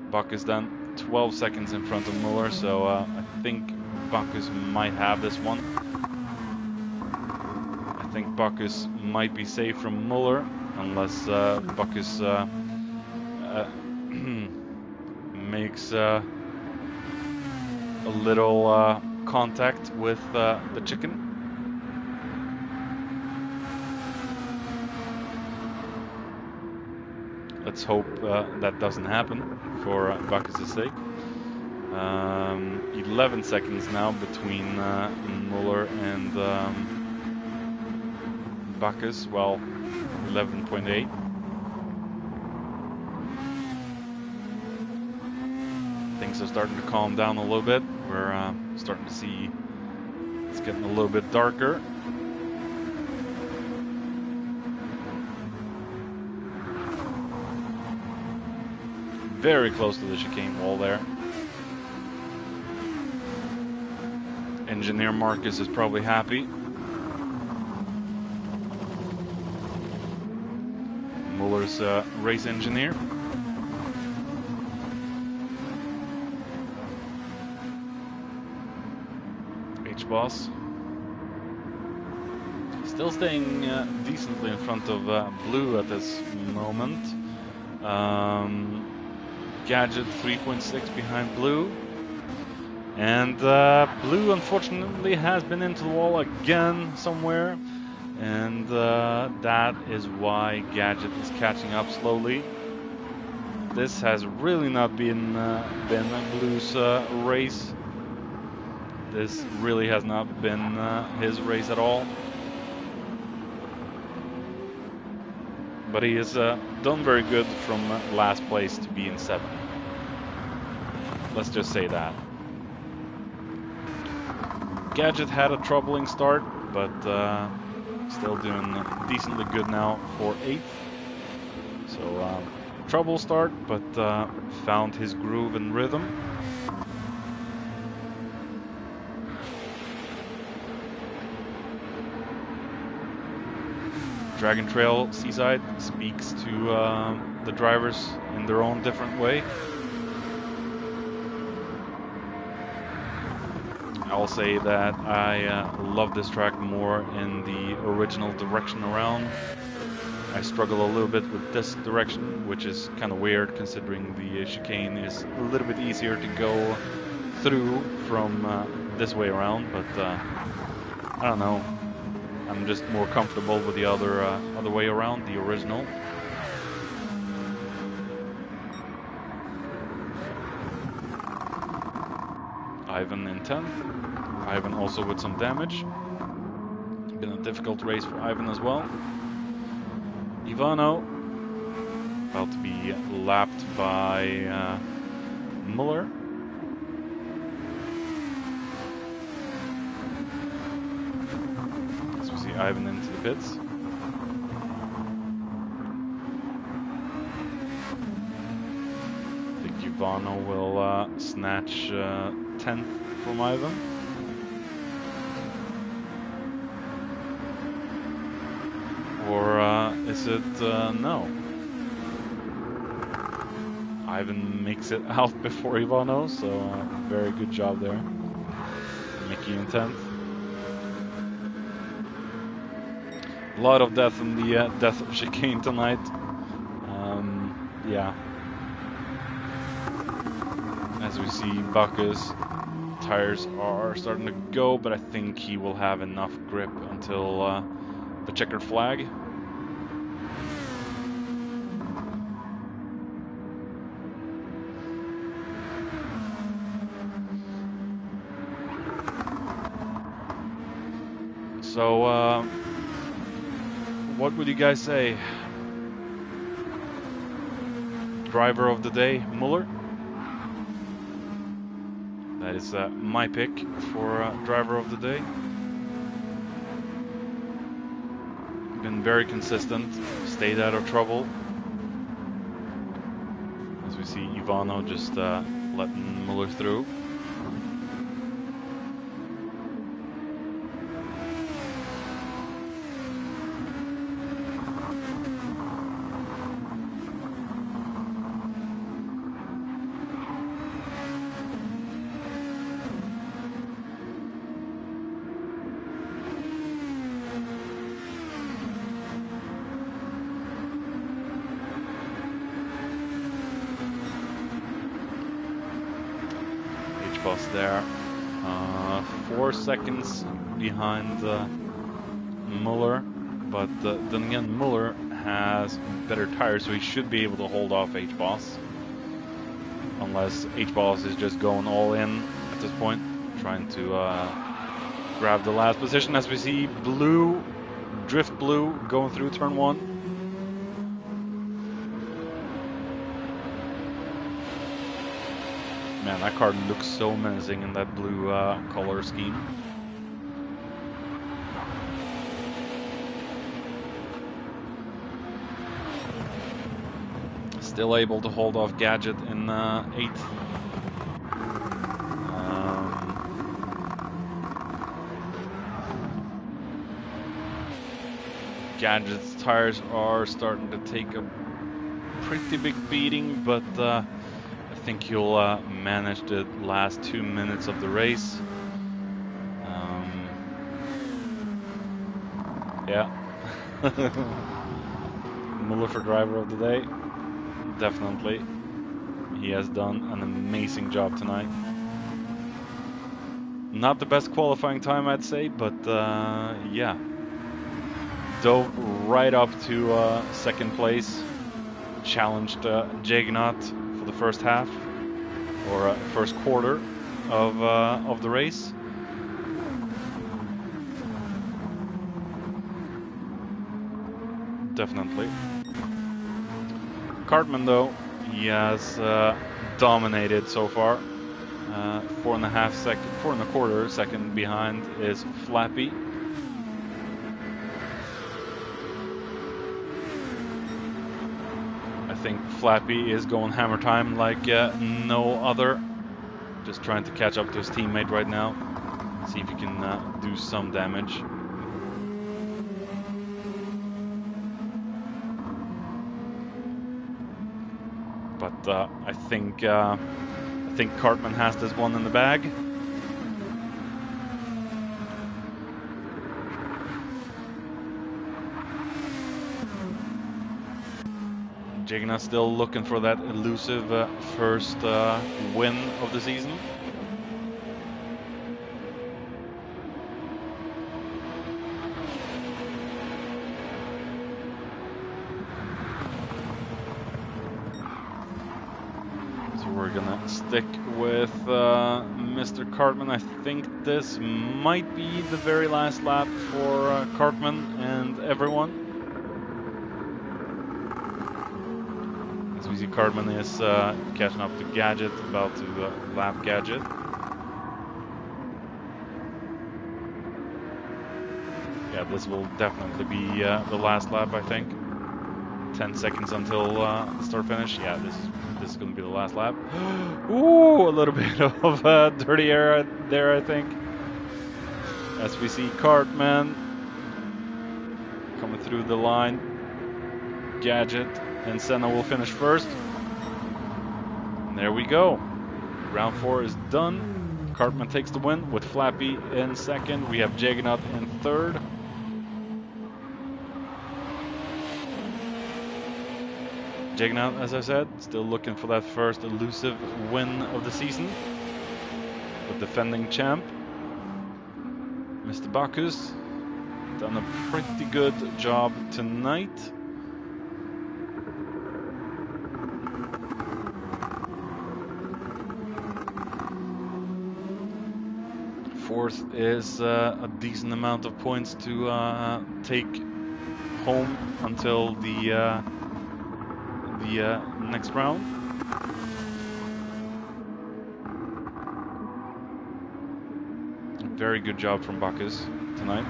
Buck is done 12 seconds in front of Muller, so I think Bacchus might have this one. I think Bacchus might be safe from Muller, unless Bacchus makes a little contact with the chicken. Let's hope that doesn't happen for Bacchus' sake. 11 seconds now between Muller and Bacchus. Well, 11.8. Things are starting to calm down a little bit. We're starting to see it's getting a little bit darker. Very close to the chicane wall there. Engineer Marcus is probably happy. Muller's race engineer. H-Boss. Still staying decently in front of Blue at this moment. Gadget 3.6 behind Blue. And Blue unfortunately has been into the wall again somewhere. And that is why Gadget is catching up slowly. This has really not been Blue's race. This really has not been his race at all. But he has done very good from last place to be in 7th. Let's just say that. Gadget had a troubling start, but still doing decently good now for 8th. So trouble start, but found his groove and rhythm. Dragon Trail Seaside speaks to the drivers in their own different way. I'll say that I love this track more in the original direction around. I struggle a little bit with this direction, which is kind of weird considering the chicane is a little bit easier to go through from this way around, but I don't know. I'm just more comfortable with the other way around, the original. Ivan in 10th. Ivan also with some damage. Been a difficult race for Ivan as well. Ivano about to be lapped by Muller. Ivan into the pits. I think Ivano will snatch 10th from Ivan. Or is it no? Ivan makes it out before Ivano, so very good job there. Mickey in 10th. A lot of death in the death of chicane tonight. Yeah. As we see, Bacchus tires are starting to go, but I think he will have enough grip until the checkered flag. So, what would you guys say? Driver of the day, Muller. That is my pick for driver of the day. Been very consistent, stayed out of trouble. As we see Ivano just letting Muller through. H-Boss there. 4 seconds behind Muller, but then again, Muller has better tires, so he should be able to hold off H-Boss. Unless H-Boss is just going all in at this point, trying to grab the last position, as we see Blue, Drift Blue, going through turn 1. Man, that car looks so menacing in that blue color scheme. Still able to hold off Gadget in 8th. Gadget's tires are starting to take a pretty big beating, but I think he'll manage the last 2 minutes of the race. Yeah. Muller for driver of the day. Definitely. He has done an amazing job tonight. Not the best qualifying time, I'd say, but yeah. Dove right up to 2nd place. Challenged Jagnot for the first half, or first quarter of the race. Definitely. Cartman, though, he has dominated so far. 4.25 second behind is Flappy. I think Flappy is going hammer time like no other. Just trying to catch up to his teammate right now. See if he can do some damage. But I think Cartman has this one in the bag. Jagnot still looking for that elusive first win of the season. So we're gonna stick with Mr. Cartman. I think this might be the very last lap for Cartman and everyone. We see Cartman is catching up to Gadget, about to lap Gadget. Yeah, this will definitely be the last lap, I think. 10 seconds until the start finish. Yeah, this is going to be the last lap. Ooh, a little bit of dirty air there, I think. As we see Cartman coming through the line. Gadget and Senna will finish first. And there we go. Round 4 is done. Cartman takes the win with Flappy in 2nd. We have Jagnot in 3rd. Jagnot, as I said, still looking for that first elusive win of the season. The defending champ, Mr. Bacchus, done a pretty good job tonight. Fourth is a decent amount of points to take home until the next round. Very good job from Bacchus tonight.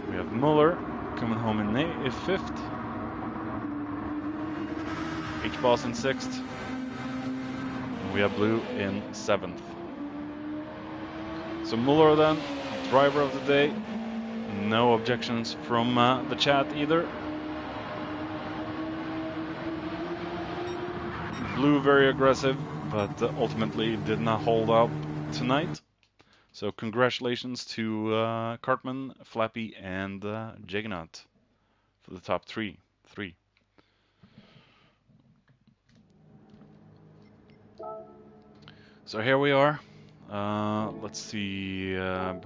We have Muller coming home in 5th. H-Boss in 6th. And we have Blue in 7th. So Muller then, driver of the day. No objections from the chat either. Blue very aggressive, but ultimately did not hold up tonight. So congratulations to Cartman, Flappy, and Juggernaut for the top three. So here we are. Let's see. Save.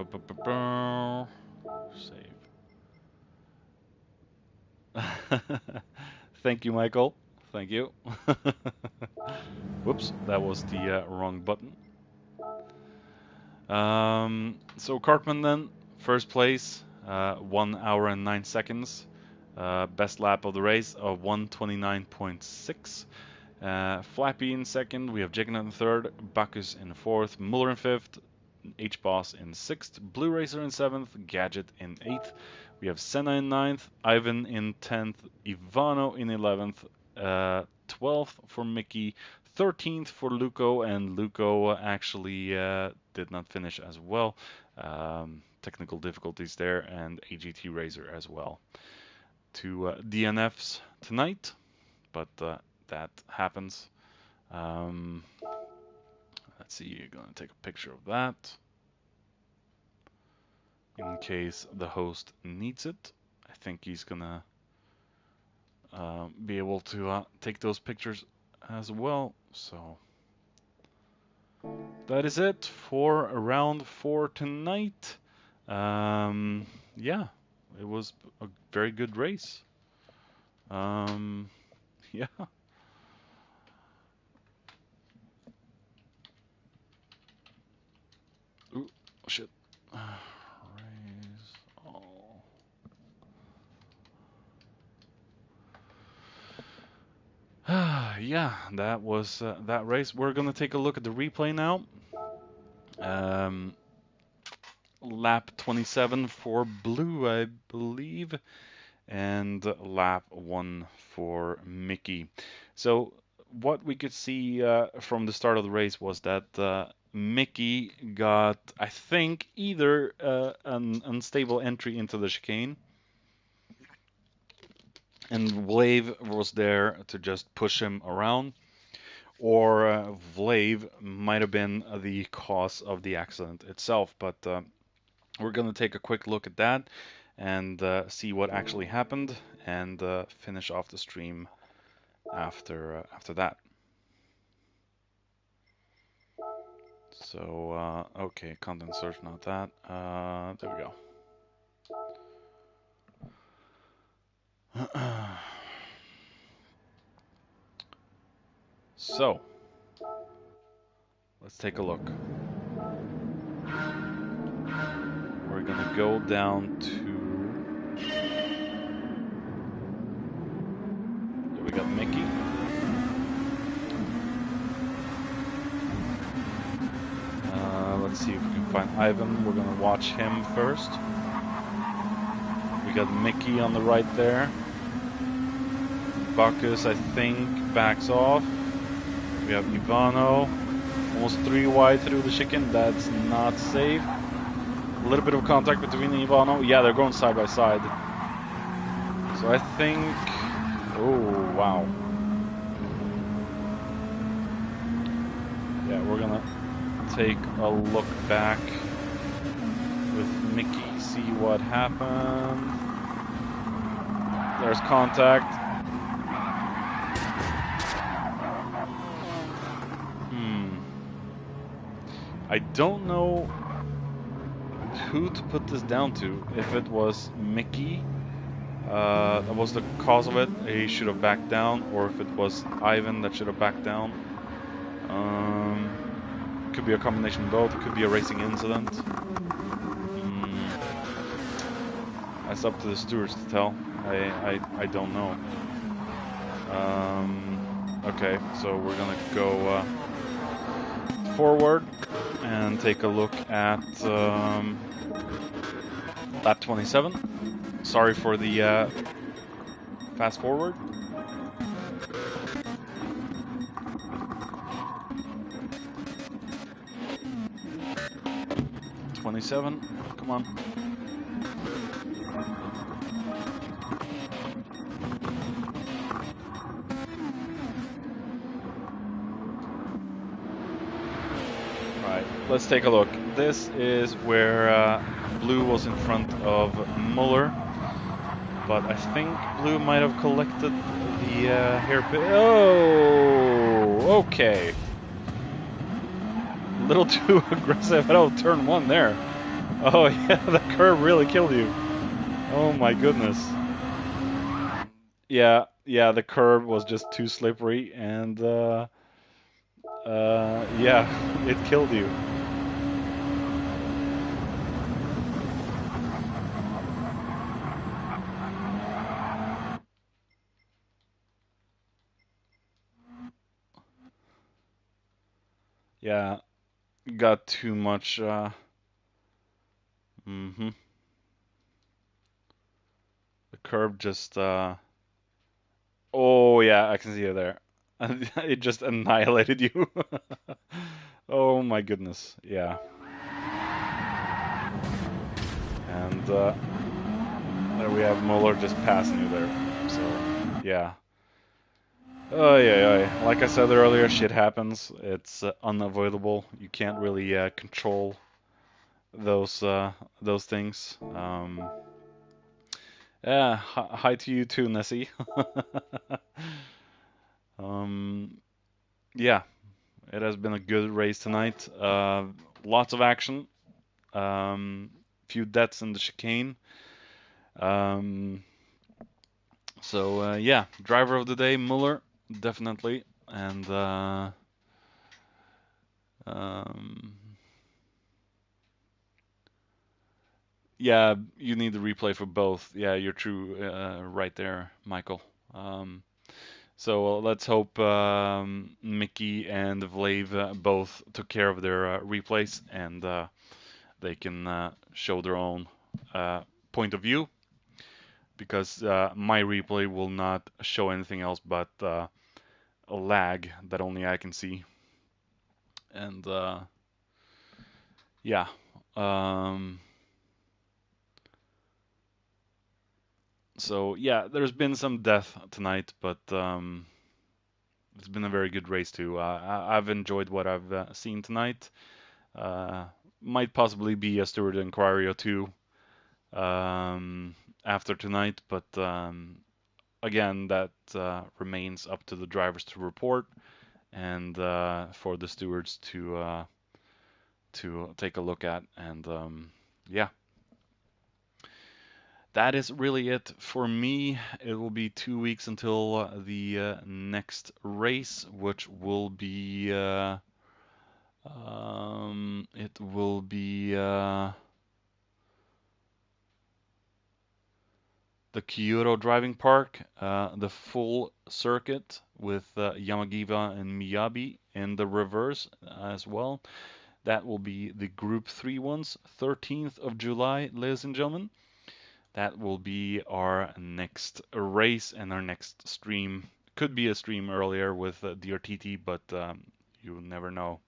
Thank you, Michael. Thank you. Whoops, that was the wrong button. So Cartman then, first place, 1 hour and 9 seconds. Best lap of the race of 1:29.6. Flappy in second, we have Juggernaut in third, Bacchus in fourth, Muller in fifth, H-Boss in sixth, Blue Racer in seventh, Gadget in eighth. We have Senna in ninth, Ivan in 10th, Ivano in 11th, 12th for Mickey, 13th for Luco, and Luco actually did not finish as well. Technical difficulties there, and AGT Razor as well. Two DNFs tonight, but that happens. Let's see, you're going to take a picture of that in case the host needs it. I think he's going to be able to take those pictures as well. So that is it for round 4 tonight. Yeah, it was a very good race. Yeah. Ooh, shit. Raise all. Yeah, that was that race. We're gonna take a look at the replay now. Lap 27 for Blue, I believe, and lap 1 for Mickey. So what we could see from the start of the race was that Mickey got, I think, either an unstable entry into the chicane, and Vlave was there to just push him around, or Vlave might have been the cause of the accident itself. But we're going to take a quick look at that and see what actually happened, and finish off the stream after that. So, okay, content search, not that. There we go. So, let's take a look. We're gonna go down to... Here we got Mickey. Let's see if we can find Ivan. We're gonna watch him first. We got Mickey on the right there. Bacchus, I think, backs off. We have Ivano, almost 3 wide through the chicane. That's not safe. A little bit of contact between Ivano. Yeah, they're going side by side. So I think... Oh, wow. Yeah, we're gonna take a look back with Mickey, see what happened. There's contact. I don't know who to put this down to. If it was Mickey, that was the cause of it, he should have backed down, or if it was Ivan that should have backed down. Could be a combination of both. It could be a racing incident. That's up to the stewards to tell. I don't know. Okay, so we're gonna go forward and take a look at lap 27. Sorry for the fast forward. Come on. Alright, let's take a look. This is where Blue was in front of Muller, but I think Blue might have collected the hairpin. Oh, okay. A little too aggressive. Oh, turn one there. Oh yeah, the curve really killed you. Oh my goodness. Yeah, the curve was just too slippery, and yeah, it killed you. Yeah, got too much. The curve just. Oh yeah, I can see it there. It just annihilated you. Oh my goodness. Yeah. And there we have Muller just passing you there. So yeah. Oh yeah. Like I said earlier, shit happens. It's unavoidable. You can't really control those things. Yeah, hi to you too, Nessie. Yeah, it has been a good race tonight. Lots of action. Few deaths in the chicane. So yeah, driver of the day, Muller, definitely, and yeah, you need the replay for both. Yeah, you're true, right there, Michael. So let's hope Mickey and Vlave both took care of their replays, and they can show their own point of view, because my replay will not show anything else but a lag that only I can see. And yeah. So yeah, there's been some death tonight, but it's been a very good race too. I've enjoyed what I've seen tonight. Might possibly be a Stewart Inquiry or two after tonight, but again, that remains up to the drivers to report, and for the stewards to take a look at. And yeah, that is really it for me. It will be 2 weeks until the next race, which will be it will be the Kyoto Driving Park, the full circuit with Yamagiva and Miyabi in the reverse as well. That will be the Group 3 ones, 13th of July, ladies and gentlemen. That will be our next race and our next stream. Could be a stream earlier with DRTT, but you never know.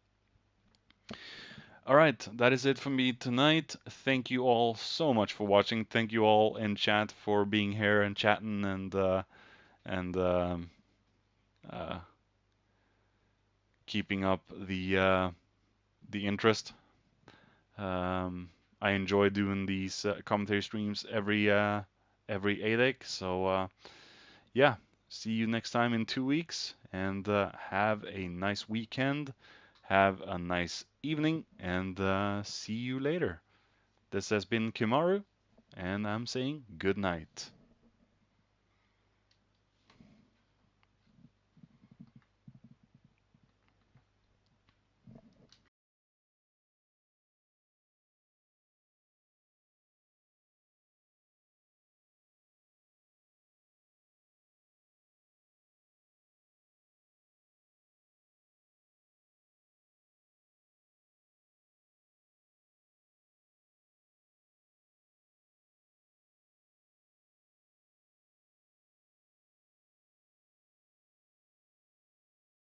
All right, that is it for me tonight. Thank you all so much for watching. Thank you all in chat for being here and chatting and keeping up the interest. I enjoy doing these commentary streams every Adec. So yeah, see you next time in 2 weeks, and have a nice weekend. Have a nice evening, and see you later. This has been Kimaru, and I'm saying good night.